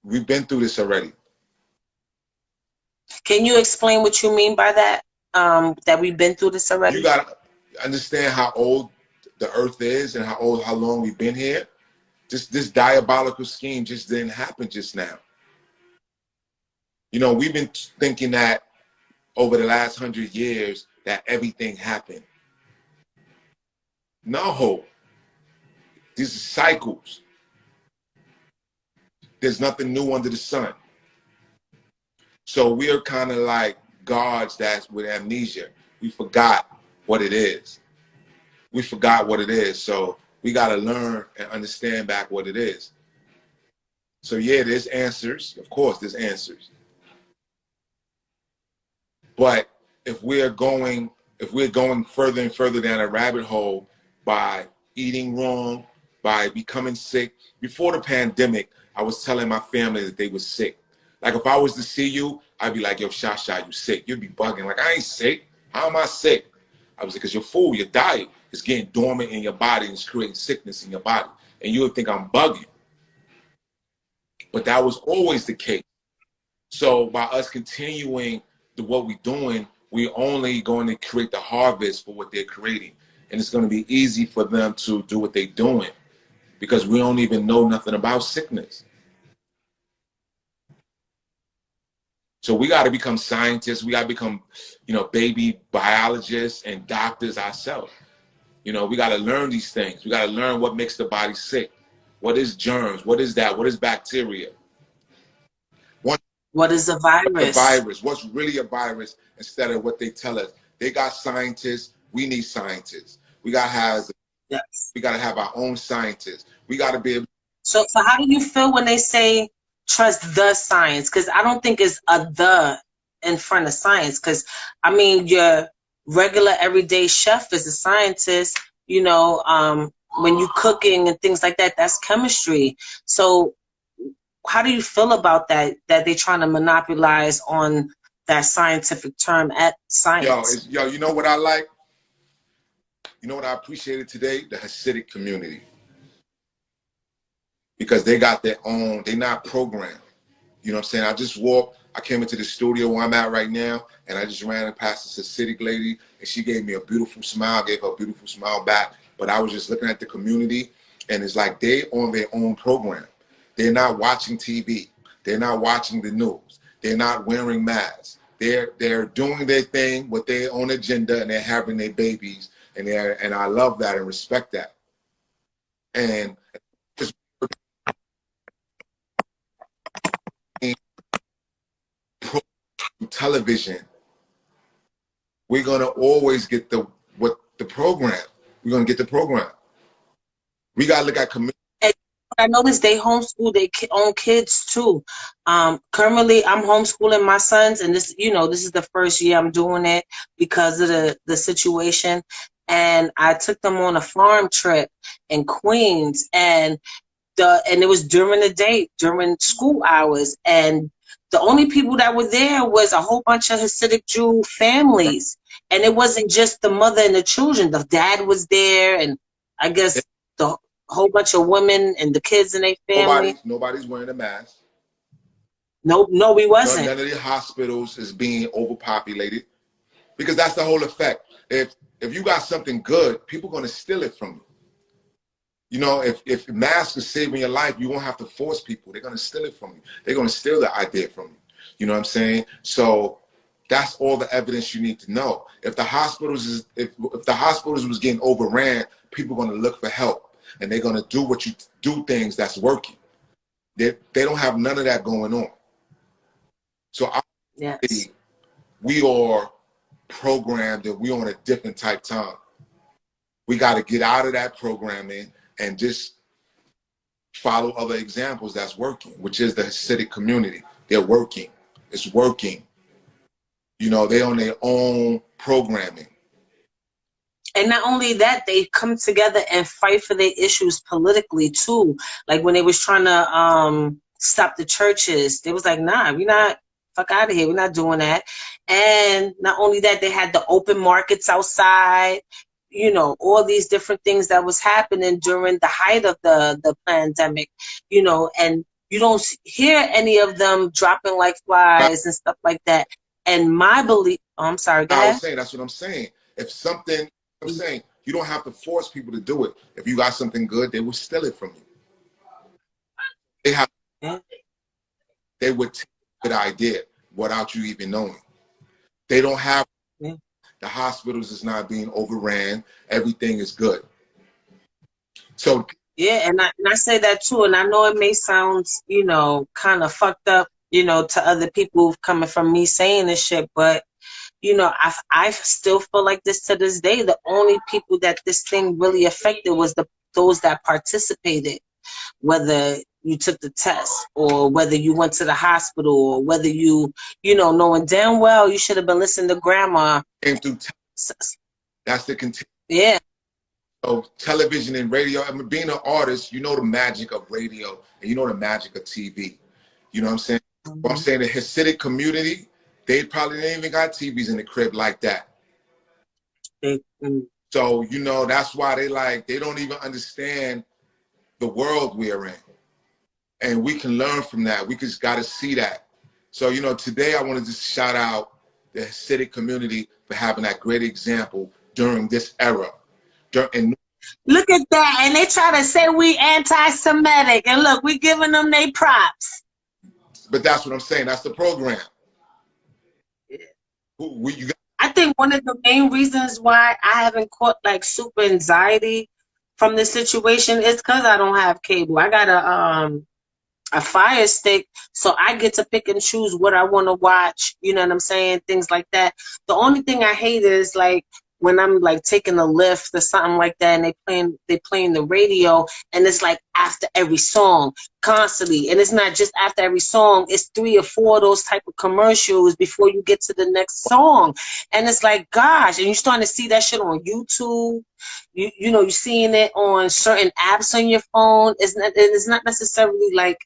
we've been through this already. Can you explain what you mean by that? That we've been through this already? You got to understand how old the earth is and how long we've been here. This diabolical scheme just didn't happen just now. You know, we've been thinking that over the last 100 years that everything happened. No. These are cycles. There's nothing new under the sun. So we're kind of like gods that's with amnesia. We forgot what it is. We forgot what it is. So we got to learn and understand back what it is. So yeah, there's answers. Of course, there's answers. But if we're going further and further down a rabbit hole by eating wrong, by becoming sick. Before the pandemic, I was telling my family that they were sick. Like if I was to see you, I'd be like, yo, Shasha, you sick. You'd be bugging. Like, I ain't sick. How am I sick? I was like, because your food, your diet is getting dormant in your body and it's creating sickness in your body. And you would think I'm bugging. But that was always the case. So by us continuing what we're doing, we're only going to create the harvest for what they're creating. And it's going to be easy for them to do what they're doing because we don't even know nothing about sickness. So we got to become scientists. We got to become, baby biologists and doctors ourselves. We got to learn these things. We got to learn what makes the body sick. What is germs? What is that? What is bacteria? What is a virus? The virus. What's really a virus instead of what they tell us? They got scientists. We need scientists. We got to have our own scientists. We got to be able. So how do you feel when they say trust the science? Because I don't think it's a the in front of science. Because I mean, your regular everyday chef is a scientist. When you cooking and things like that, that's chemistry. So how do you feel about that they're trying to monopolize on that scientific term at science? Yo, you know what I like? You know what I appreciated today? The Hasidic community. Because they got their own, they're not programmed. You know what I'm saying? I came into the studio where I'm at right now, and I just ran past this Hasidic lady, and she gave me a beautiful smile, gave her a beautiful smile back. But I was just looking at the community, and it's like they on their own program. They're not watching TV. They're not watching the news. They're not wearing masks. They're doing their thing with their own agenda, and they're having their babies, and I love that and respect that. And just television, we're gonna always get the program. We're gonna get the program. We gotta look at community. I noticed they homeschool their own kids too. Currently, I'm homeschooling my sons, and this, this is the first year I'm doing it because of the situation. And I took them on a farm trip in Queens, and it was during the day, during school hours, and the only people that were there was a whole bunch of Hasidic Jew families, and it wasn't just the mother and the children. The dad was there, and I guess the whole bunch of women and the kids and their family. Nobody's wearing a mask. No, we wasn't. None of the hospitals is being overpopulated, because that's the whole effect. If you got something good, people are going to steal it from you. You know, if masks is saving your life, you won't have to force people. They're going to steal it from you. They're going to steal the idea from you. You know what I'm saying? So that's all the evidence you need to know. If the hospitals was getting overran, people are going to look for help, and they're going to do things that's working. They don't have none of that going on. So yes, we are programmed, and we're on a different type time. We got to get out of that programming and just follow other examples that's working, which is the Hasidic community. They're working. It's working. You know, they're on their own programming. And not only that, they come together and fight for their issues politically too. Like when they was trying to stop the churches, they was like, nah, we not, fuck out of here. We're not doing that. And not only that, they had the open markets outside, you know, all these different things that was happening during the height of the pandemic, you know, and you don't hear any of them dropping like flies and stuff like that. And my belief, I'm sorry, go ahead. I was saying, that's what I'm saying. If something, I'm saying, you don't have to force people to do it. If you got something good, they will steal it from you. They would take a good idea without you even knowing. They don't have, the hospitals is not being overran. Everything is good. So yeah, and I say that too, and I know it may sound, you know, kind of fucked up, you know, to other people coming from me saying this shit, but you know, I still feel like this to this day. The only people that this thing really affected was those that participated, whether you took the test or whether you went to the hospital or whether you know, knowing damn well you should have been listening to grandma. Came through. That's the continue. Yeah. So television and radio. I mean, being an artist, you know the magic of radio and you know the magic of TV. You know what I'm saying? What I'm saying, the Hasidic community, they probably didn't even got TVs in the crib like that. So, you know, that's why they don't even understand the world we're in. And we can learn from that. We just got to see that. So, you know, today I want to just shout out the Hasidic community for having that great example during this era. Look at that. And they try to say we anti-Semitic. And look, we giving them their props. But that's what I'm saying. That's the program. I think one of the main reasons why I haven't caught like super anxiety from this situation is because I don't have cable. I got a Fire Stick, so I get to pick and choose what I want to watch. You know what I'm saying? Things like that. The only thing I hate is like when I'm like taking a lift or something like that, and they playing the radio, and it's like after every song constantly, and it's not just after every song, it's 3 or 4 of those type of commercials before you get to the next song, and it's like, gosh, and you're starting to see that shit on YouTube. You know, you're seeing it on certain apps on your phone. It's not necessarily like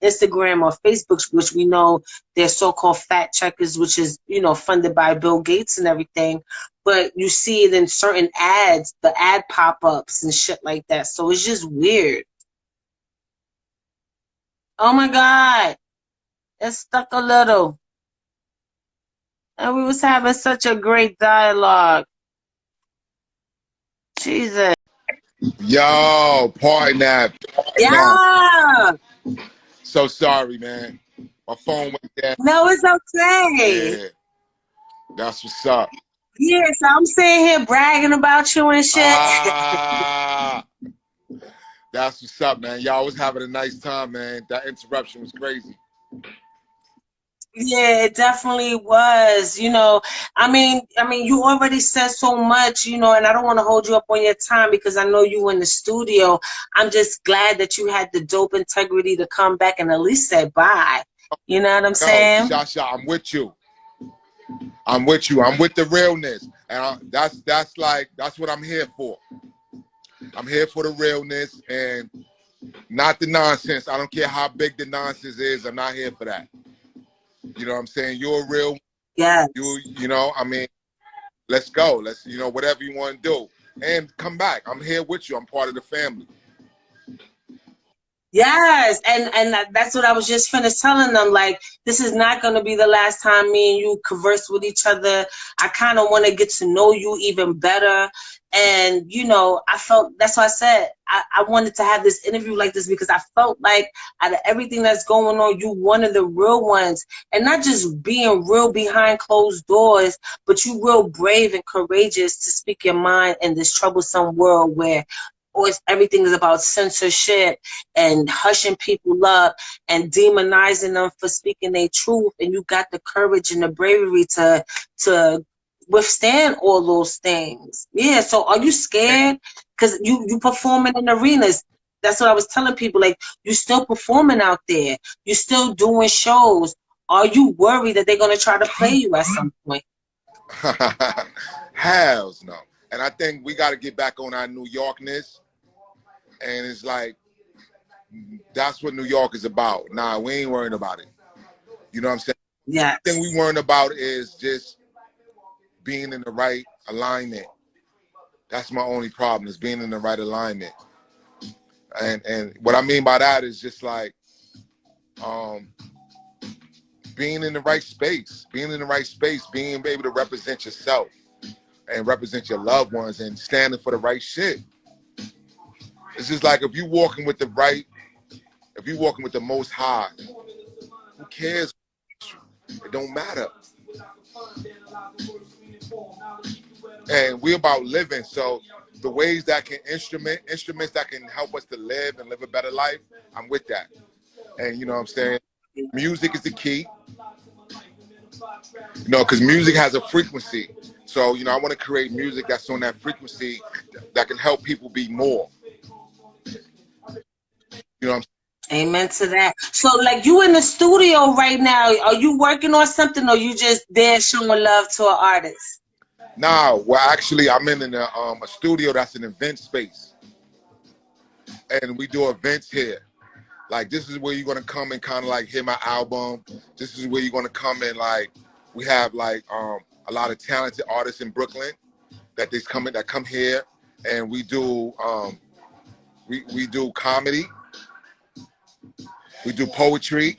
Instagram or Facebook, which we know they're so-called fact checkers, which is, you know, funded by Bill Gates and everything. But you see it in certain ads, the ad pop-ups and shit like that. So it's just weird. Oh my God. It stuck a little. And we was having such a great dialogue. Jesus. Yo, pardon that. Yeah. So sorry, man. My phone went down. No, it's okay. Yeah. That's what's up. Yeah, so I'm sitting here bragging about you and shit. That's what's up, man. Y'all was having a nice time, man. That interruption was crazy. Yeah, it definitely was. You already said so much, and I don't want to hold you up on your time because I know you in the studio. I'm just glad that you had the dope integrity to come back and at least say bye. You know what I'm Yo, saying? Shasha, I'm with you. I'm with you. I'm with the realness, and that's what I'm here for. I'm here for the realness and not the nonsense. I don't care how big the nonsense is. I'm not here for that. You know what I'm saying? You're real. Yes. I mean, let's go. Let's, whatever you want to do. And come back. I'm here with you. I'm part of the family. Yes, and that's what I was just finished telling them. Like, this is not going to be the last time me and you converse with each other. I kind of want to get to know you even better. And, I felt, that's why I said I wanted to have this interview like this because I felt like out of everything that's going on, you one of the real ones. And not just being real behind closed doors, but you real brave and courageous to speak your mind in this troublesome world where everything is about censorship and hushing people up and demonizing them for speaking their truth, and you got the courage and the bravery to withstand all those things. Yeah, so are you scared? Because you performing in arenas. That's what I was telling people. Like, you still performing out there. You still doing shows. Are you worried that they're going to try to play you at some point? Hells no. And I think we got to get back on our New Yorkness. And it's like, that's what New York is about. Nah, we ain't worrying about it. You know what I'm saying? Yes. The thing we worrying about is just being in the right alignment. That's my only problem, is being in the right alignment. And what I mean by that is just like being in the right space, being able to represent yourself and represent your loved ones and standing for the right shit. It's just like if you're walking with the most high, who cares? It don't matter. And we're about living. So the ways that can instruments that can help us to live and live a better life, I'm with that. And you know what I'm saying? Music is the key. Because music has a frequency. So, I want to create music that's on that frequency that can help people be more. You know what I'm saying? Amen to that. So, like, you in the studio right now, are you working on something, or you just there showing love to an artist? Nah, well, actually, I'm in a studio that's an event space. And we do events here. Like, this is where you're going to come and kind of like hear my album. This is where you're going to come and like, we have like a lot of talented artists in Brooklyn that come here, and we do we do comedy, we do poetry,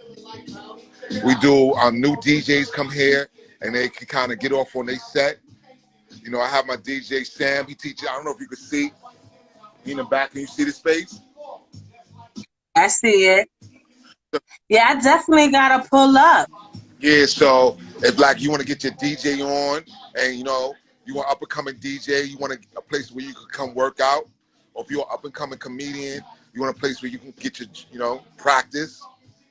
we do new DJs come here and they can kind of get off on their set. I have my DJ Sam. He teaches. I don't know if you can see. He in the back. Can you see the space? I see it. Yeah, I definitely gotta pull up. Yeah. So if like you want to get your DJ on, and you want up and coming DJ, you want a place where you can come work out, or if you're an up and coming comedian, you want a place where you can get your practice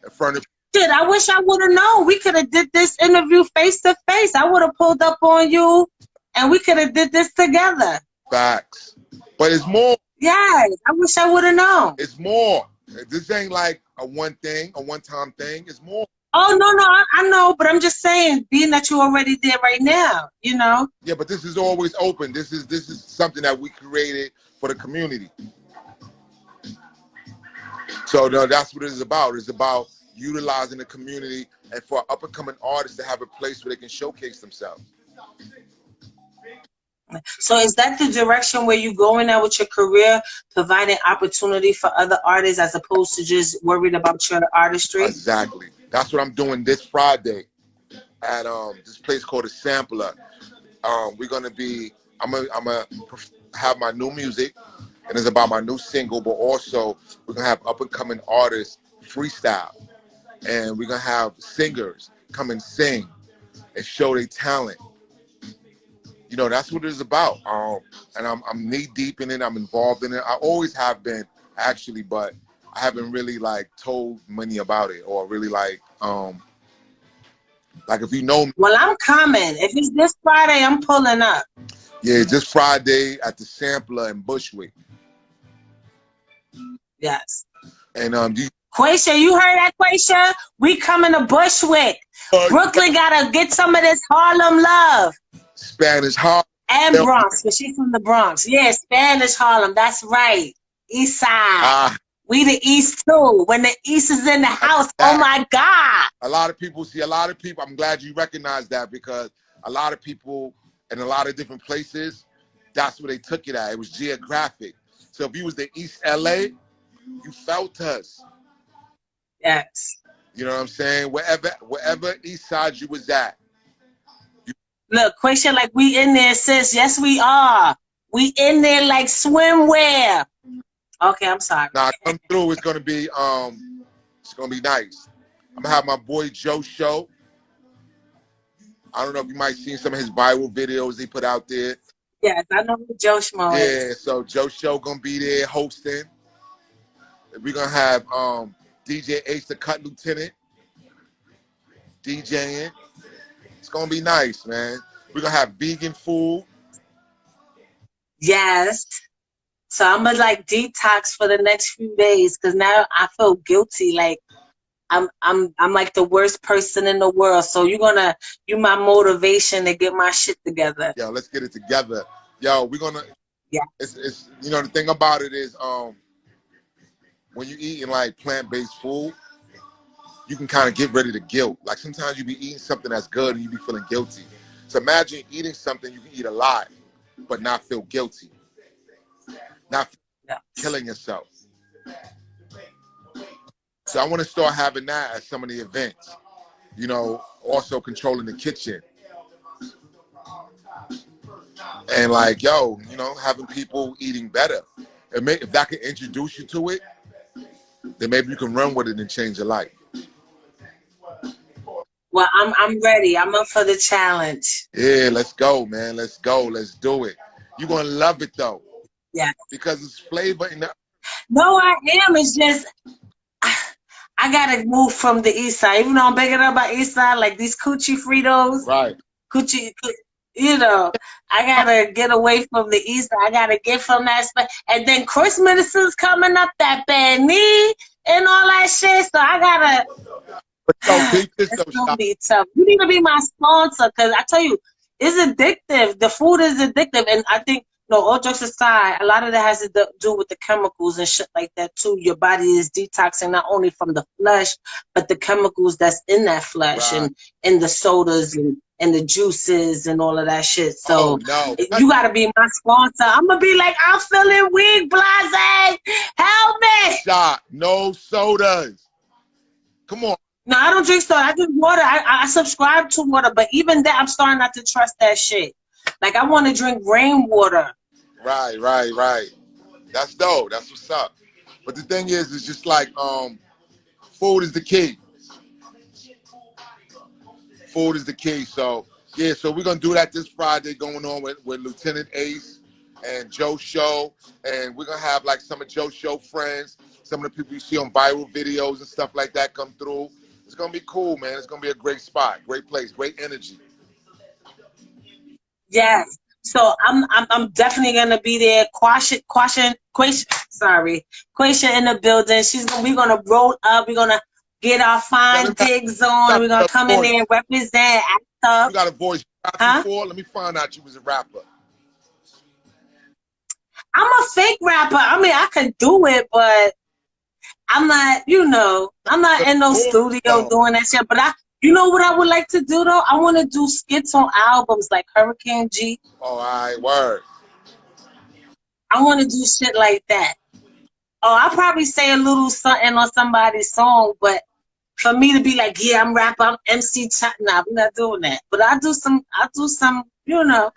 in front of. Shit, I wish I would have known. We could have did this interview face to face. I would have pulled up on you, and we could have did this together. Facts. But it's more. Yes, I wish I would have known. It's more. This ain't like a one-time thing. It's more. Oh, no, I know, but I'm just saying, being that you're already there right now, Yeah, but this is always open. This is something that we created for the community. So that's what it is about. It's about utilizing the community and for up-and-coming artists to have a place where they can showcase themselves. So is that the direction where you going now with your career, providing opportunity for other artists as opposed to just worried about your artistry? Exactly. That's what I'm doing this Friday at this place called The Sampler. We're gonna be. I'm gonna have my new music, and it's about my new single. But also, we're gonna have up and coming artists freestyle, and we're gonna have singers come and sing and show their talent. That's what it is about. And I'm knee deep in it. I'm involved in it. I always have been, actually, but I haven't really like told many about it or really like Like if you know me. Well, I'm coming. If it's this Friday, I'm pulling up. Yeah, just Friday at the Sampler in Bushwick. Yes. And Quaysha, you heard that, Quaysha? We coming to Bushwick. Brooklyn gotta get some of this Harlem love. Spanish Harlem. And Bronx, because she's from the Bronx. Yeah, Spanish Harlem. That's right. East side. We the East too. When the East is in the house, oh my God. A lot of people, I'm glad you recognize that, because a lot of people in a lot of different places, that's where they took it at. It was geographic. So if you was the East LA, you felt us. Yes. You know what I'm saying? Wherever East side you was at. Look, Quaysha, like we in there, sis. Yes, we are. We in there like swimwear. Okay, I'm sorry. Nah, come through. It's gonna be nice. I'm gonna have my boy Joe Show. I don't know if you might seen some of his viral videos he put out there. Yes, I know who Joe Schmo is. Yeah, so Joe Show gonna be there hosting. We're gonna have DJ H the Cut Lieutenant DJing. It's gonna be nice, man. We're gonna have vegan food. Yes. So I'm gonna like detox for the next few days, because now I feel guilty. Like I'm like the worst person in the world. So you my motivation to get my shit together. Yo, let's get it together. Yo, we're gonna. Yeah. It's the thing about it is when you eating like plant-based food, you can kind of get rid of the guilt. Like sometimes you be eating something that's good and you be feeling guilty. So imagine eating something you can eat a lot, but not feel guilty. Not killing yourself. So I want to start having that at some of the events. Also controlling the kitchen. And like, having people eating better. If that can introduce you to it, then maybe you can run with it and change your life. Well, I'm ready. I'm up for the challenge. Yeah, let's go, man. Let's go. Let's do it. You're gonna love it though. Yeah. Because it's flavor in the. No, I am. It's just I gotta move from the East side. Even though I'm big enough by East side, like these coochie Fritos. Right. Coochie, I gotta get away from the East. I gotta get from that spot. And then Christmas is coming up, that bad knee and all that shit. So I gotta. It's gonna be tough. You need to be my sponsor, because I tell you, it's addictive. The food is addictive, and I think, all jokes aside, a lot of that has to do with the chemicals and shit like that too. Your body is detoxing not only from the flesh, but the chemicals that's in that flesh, right. and in the sodas and the juices and all of that shit. So you gotta be my sponsor. I'm gonna be like, I'm feeling weak, Blahzay. Help me. Shot, no sodas. Come on. No, I don't drink soda. I drink water. I subscribe to water, but even that, I'm starting not to trust that shit. Like, I want to drink rainwater. Right. That's dope. That's what's up. But the thing is, it's just like, food is the key. Food is the key. So, yeah, so we're going to do that this Friday, going on with Lieutenant Ace and Joe Show. And we're going to have, like, some of Joe Show friends, some of the people you see on viral videos and stuff like that come through. It's going to be cool, man. It's going to be a great spot, great place, great energy. Yes. So I'm definitely gonna be there. Quaysha in the building. We're gonna roll up. We're gonna get our fine digs on. We're gonna come in there and represent. Act up. You got a voice before? Let me find out you was a rapper. I'm a fake rapper. I mean, I could do it, but I'm not. I'm not in no studio doing that shit. But you know what I would like to do though? I want to do skits on albums like Hurricane G. Oh, all right, word. I want to do shit like that. Oh, I'll probably say a little something on somebody's song, but for me to be like, yeah, I'm rapper, I'm MC. Nah, we're not doing that. But I'll do some. Yo, I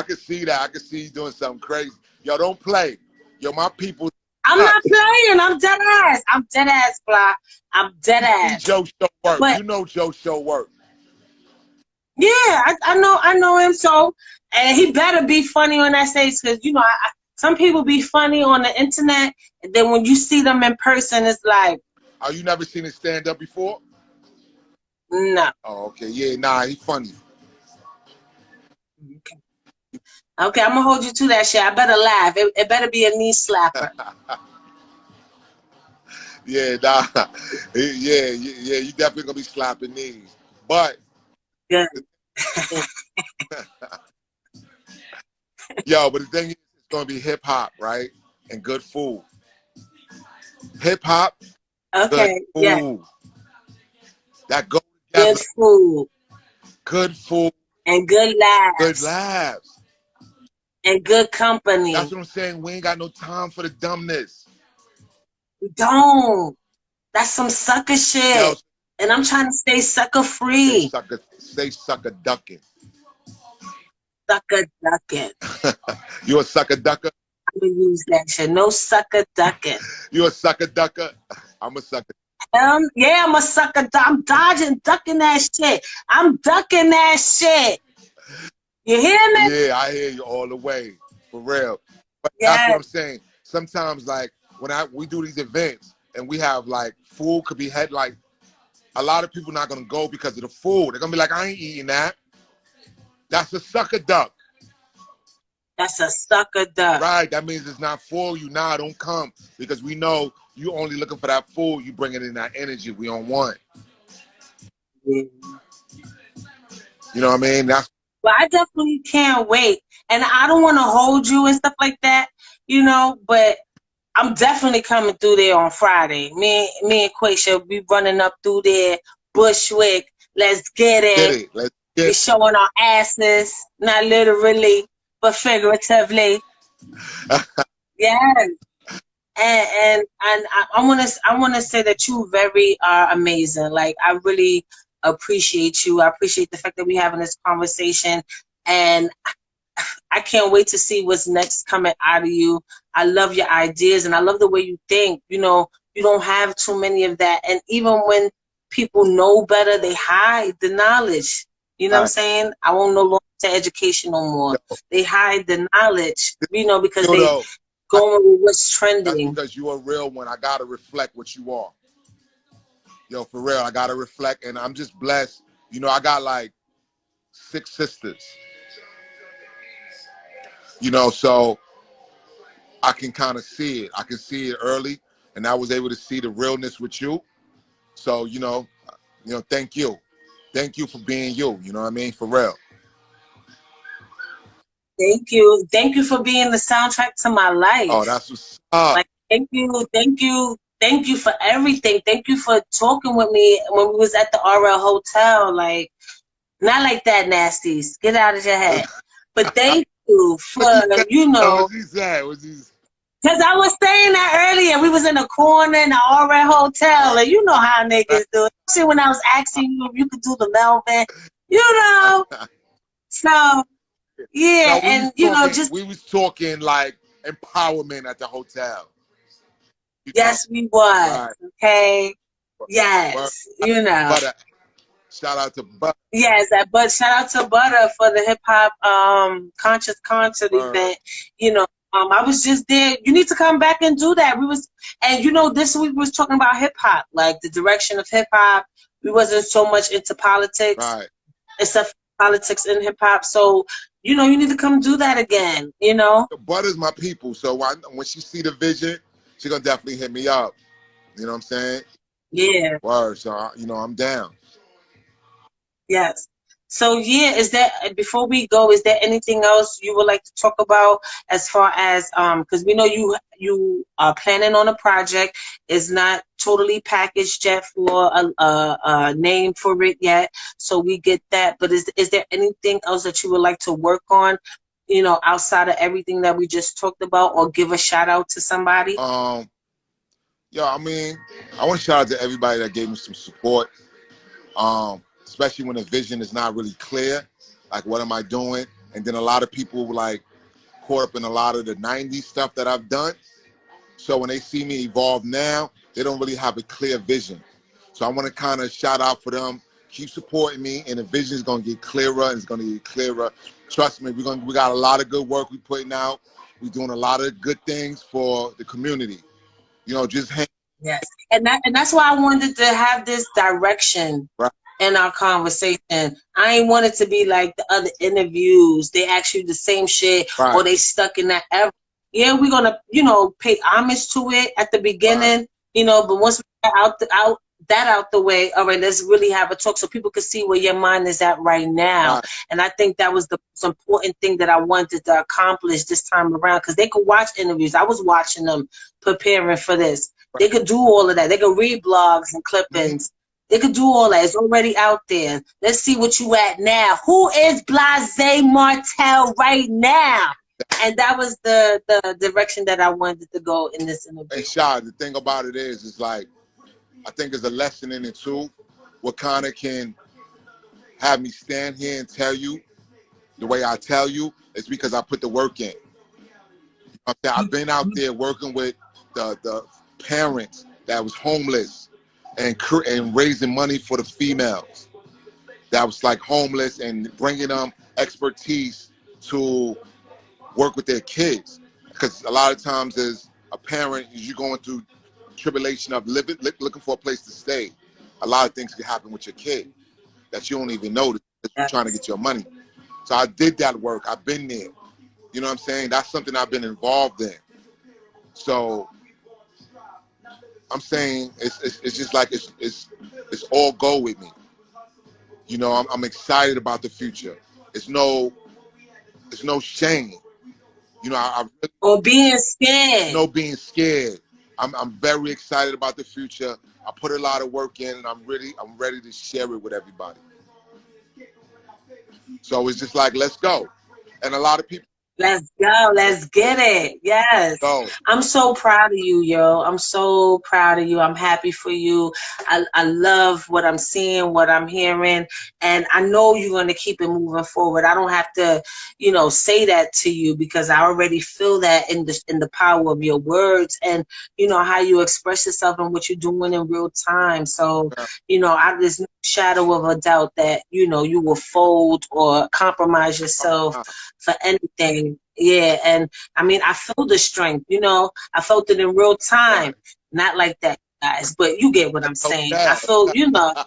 can see that. I can see you doing something crazy. Yo, don't play. Yo, my people. I'm not playing. I'm dead ass. I'm dead ass, Blah. I'm dead ass. Joe Show work. But, you know Joe Show work. Yeah, I know him. So, and he better be funny on that stage, because some people be funny on the internet, and then when you see them in person, it's like. Oh, you never seen it stand up before? No. Oh, okay. Yeah, nah, he funny. Okay. Okay, I'm gonna hold you to that shit. I better laugh. It better be a knee slapper. Yeah, nah. Yeah, you definitely gonna be slapping knees. But Good. yo, but the thing is, it's gonna be hip hop, right? And good food. Hip hop, good Okay. Yeah. food. That go Good together. food Good food, and good good laughs laughs. and good That's company. what I'm saying. We ain't got no time for the dumbness. Don't. That's some sucker Yo, shit. And I'm trying to stay sucker free. say sucker ducking. Sucker ducking. You a sucker ducker? I'm gonna use that shit. No sucker ducking. You a sucker ducker? I'm a sucker. Yeah, I'm a sucker. I'm dodging, ducking that shit. I'm ducking that shit. You hear me? Yeah, I hear you all the way, for real. But that's what Yeah. I'm saying. Sometimes, like when we do these events and we have like food could be like a lot of people not gonna go because of the food. They're gonna be like, I ain't eating that. That's a sucker duck. That's a sucker duck. Right, that means it's not for you. Nah, don't come because we know you only looking for that food. You bringing in that energy we don't want. Yeah. You know what I mean? That's But I definitely can't wait. And I don't want to hold you and stuff like that, but I'm definitely coming through there on Friday. Me and Quaisha be running up through there, Bushwick. Let's get get it. it. Let's Be get showing our asses, not literally, but figuratively. Yes. And I wanna say that you very amazing. Like I really appreciate you. I appreciate the fact that we're having this conversation, and I can't wait to see what's next coming out of you. I love your ideas and I love the way you think. You don't have too many of that. And even when people know better, they hide the knowledge. You know what I'm right. saying? I won't no longer say education no more. Yo, They hide the knowledge, because yo, they though, going with what's that's trending. because you're a real one. I gotta reflect what you are. Yo, for real, I gotta reflect, and I'm just blessed. I got like 6 sisters. So I can kind of see it. I can see it early, and I was able to see the realness with you. So thank you for being you. You know what I mean? For real. Thank you. Thank you for being the soundtrack to my Oh, life. that's what's up. Like, thank you for everything. Thank you for talking with me when we was at the RL Hotel. Like, not like that, nasties. Get out of your head. But thank you for, What you said? because I was saying that earlier. We was in a corner in the RL Hotel, and you know how niggas do it. Especially when I was asking you if you could do the Melvin. So, yeah, No, and, just, we was talking like empowerment at the hotel. yes, we was. Right. Okay. But, Yes, shout out to Butter. Yes, but shout out to Butter for the hip hop conscious concert event. I was just there. You need to come back and do that. This week we was talking about hip hop, like the direction of hip hop. We wasn't so much into politics, Right. except politics in hip hop. So, you need to come do that again. Butter's my people, so when she see the vision, she gonna definitely hit me up. You know what I'm saying? Yeah. Word. So I'm down. Yes. So yeah, before we go, is there anything else you would like to talk about as far as because we know you are planning on a project. It's not totally packaged yet for a name for it yet, so we get that. But is there anything else that you would like to work on, outside of everything that we just talked about, or give a shout out to somebody? Yeah, I mean, I want to shout out to everybody that gave me some support. Especially when the vision is not really clear, like what am I doing? And then a lot of people like caught up in a lot of the 90s stuff that I've done. So when they see me evolve now, they don't really have a clear vision. So I want to kind of shout out for them, keep supporting me, and the vision is going to get clearer and it's going to get clearer. Trust me, we got a lot of good work we're putting out. We're doing a lot of good things for the community. Just hang. Yes, and that's why I wanted to have this direction. Right. in our conversation. I ain't want it to be like the other interviews. They ask you the same shit or Right. they stuck in that ever. Yeah, we're gonna, pay homage to it at the Right. beginning, but once we get out the way, all right, let's really have a talk so people can see where your mind is at right now. Right. And I think that was the most important thing that I wanted to accomplish this time around, because they could watch interviews. I was watching them preparing for this. They could do all of that. They could read blogs and clippings. They could do all that. It's already out there. Let's see what you at now. Who is Blahzay Martell right now? And that was the direction that I wanted to go in this interview. And Sha, the thing about it is like, I think there's a lesson in it too. What kind of can have me stand here and tell you the way I tell you is because I put the work in. I've been out there working with the parents that was homeless and raising money for the females that was like homeless and bringing them expertise to work with their kids. Because a lot of times as a parent, you're going through tribulation of looking for a place to stay. A lot of things can happen with your kid that you don't even know that you're trying to get your money. So I did that work. I've been there. You know what I'm saying? That's something I've been involved in. So I'm saying it's just like it's all go with me. You know, I'm excited about the future. It's no shame. You know, I really, or being scared. no being scared. I'm very excited about the future. I put a lot of work in, and I'm ready to share it with everybody. So it's just like, let's go. And a lot of people, Let's go. Let's get it. Yes. go. I'm so proud of you, yo. I'm so proud of you. I'm happy for you. I love what I'm seeing, what I'm hearing. And I know you're going to keep it moving forward. I don't have to, say that to you, because I already feel that in the power of your words and, how you express yourself and what you're doing in real time. So, there's no shadow of a doubt that, you will fold or compromise yourself for anything. Yeah, and I mean, I feel the strength, I felt it in real time. Not like that, guys, but you get what I'm saying. I feel, in the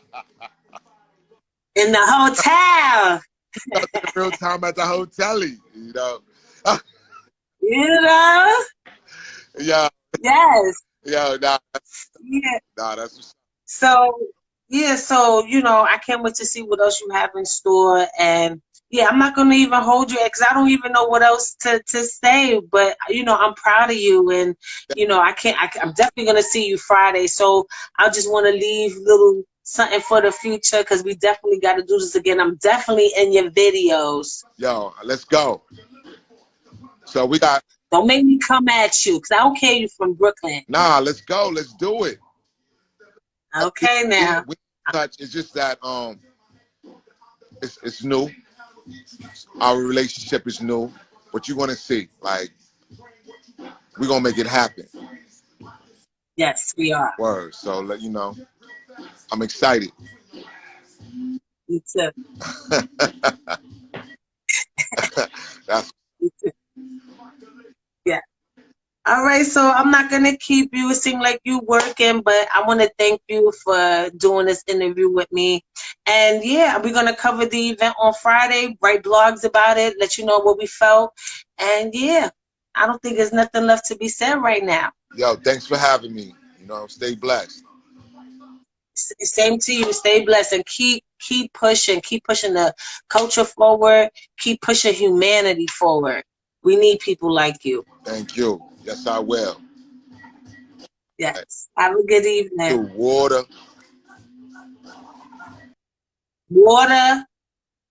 hotel. Real time at the hotel, you know. You know? Yeah. Yes. Yeah, Yeah. that's So, yeah, so, I can't wait to see what else you have in store. And yeah, I'm not going to even hold you because I don't even know what else to say. But, I'm proud of you. And, I'm definitely going to see you Friday. So I just want to leave little something for the future, because we definitely got to do this again. I'm definitely in your videos. Yo, let's go. So we got. Don't make me come at you, because I don't care you from Brooklyn. Nah, let's go. Let's do it. Okay, now. We touch. It's just that it's new. Our relationship is new, but you're gonna see. Like, we're gonna make it happen. Yes, we are. Word. So let you know, I'm excited. Me too. That's. Me too. Yeah. All right, so I'm not going to keep you. It seemed like you working, but I want to thank you for doing this interview with me. And yeah, we're going to cover the event on Friday, write blogs about it, let you know what we felt. And yeah, I don't think there's nothing left to be said right now. Yo, thanks for having me. Stay blessed. Same to you. Stay blessed and keep pushing. Keep pushing the culture forward. Keep pushing humanity forward. We need people like you. Thank you. Yes, I will. Yes. Have a good evening. Water. Water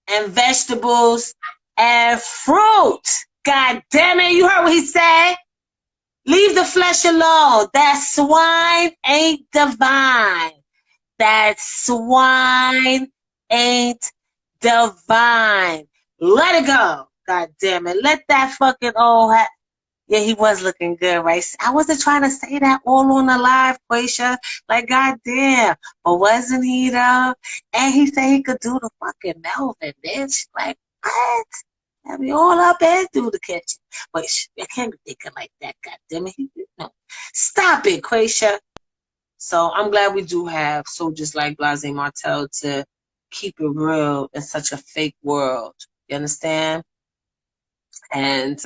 and vegetables and fruit. God damn it. You heard what he said? Leave the flesh alone. That swine ain't divine. That swine ain't divine. Let it go. God damn it. Let that fucking old hat. Yeah, he was looking good, right? I wasn't trying to say that all on the live, Quaisha. Like, goddamn. But wasn't he, though? And he said he could do the fucking Melvin, bitch. Like, what? Have me all up and through the kitchen. But I can't be thinking like that, goddamn it. No. Stop it, Quaisha. So I'm glad we do have soldiers like Blahzay Martell to keep it real in such a fake world. You understand? And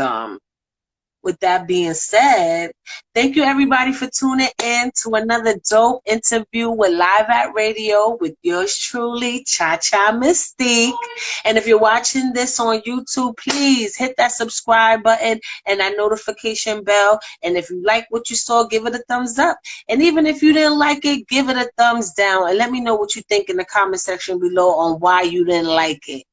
with that being said, thank you everybody for tuning in to another dope interview with Live at Radio with yours truly, Cha Cha Mystique. And if you're watching this on YouTube, please hit that subscribe button and that notification bell. And if you like what you saw, give it a thumbs up. And even if you didn't like it, give it a thumbs down. And let me know what you think in the comment section below on why you didn't like it.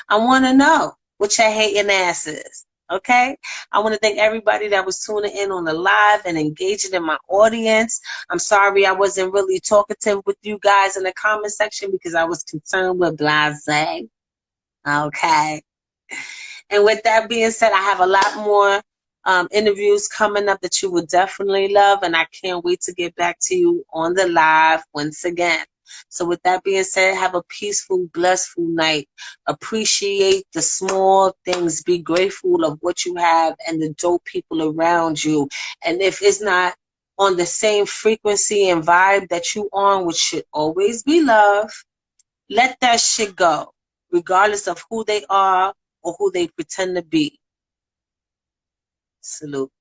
I want to know what your hating ass is. Okay, I want to thank everybody that was tuning in on the live and engaging in my audience. I'm sorry I wasn't really talkative with you guys in the comment section because I was concerned with Blahzay. Okay. And with that being said, I have a lot more interviews coming up that you will definitely love, and I can't wait to get back to you on the live once again. So with that being said, have a peaceful, blissful night. Appreciate the small things. Be grateful of what you have and the dope people around you. And if it's not on the same frequency and vibe that you on, which should always be love, let that shit go, regardless of who they are or who they pretend to be. Salute.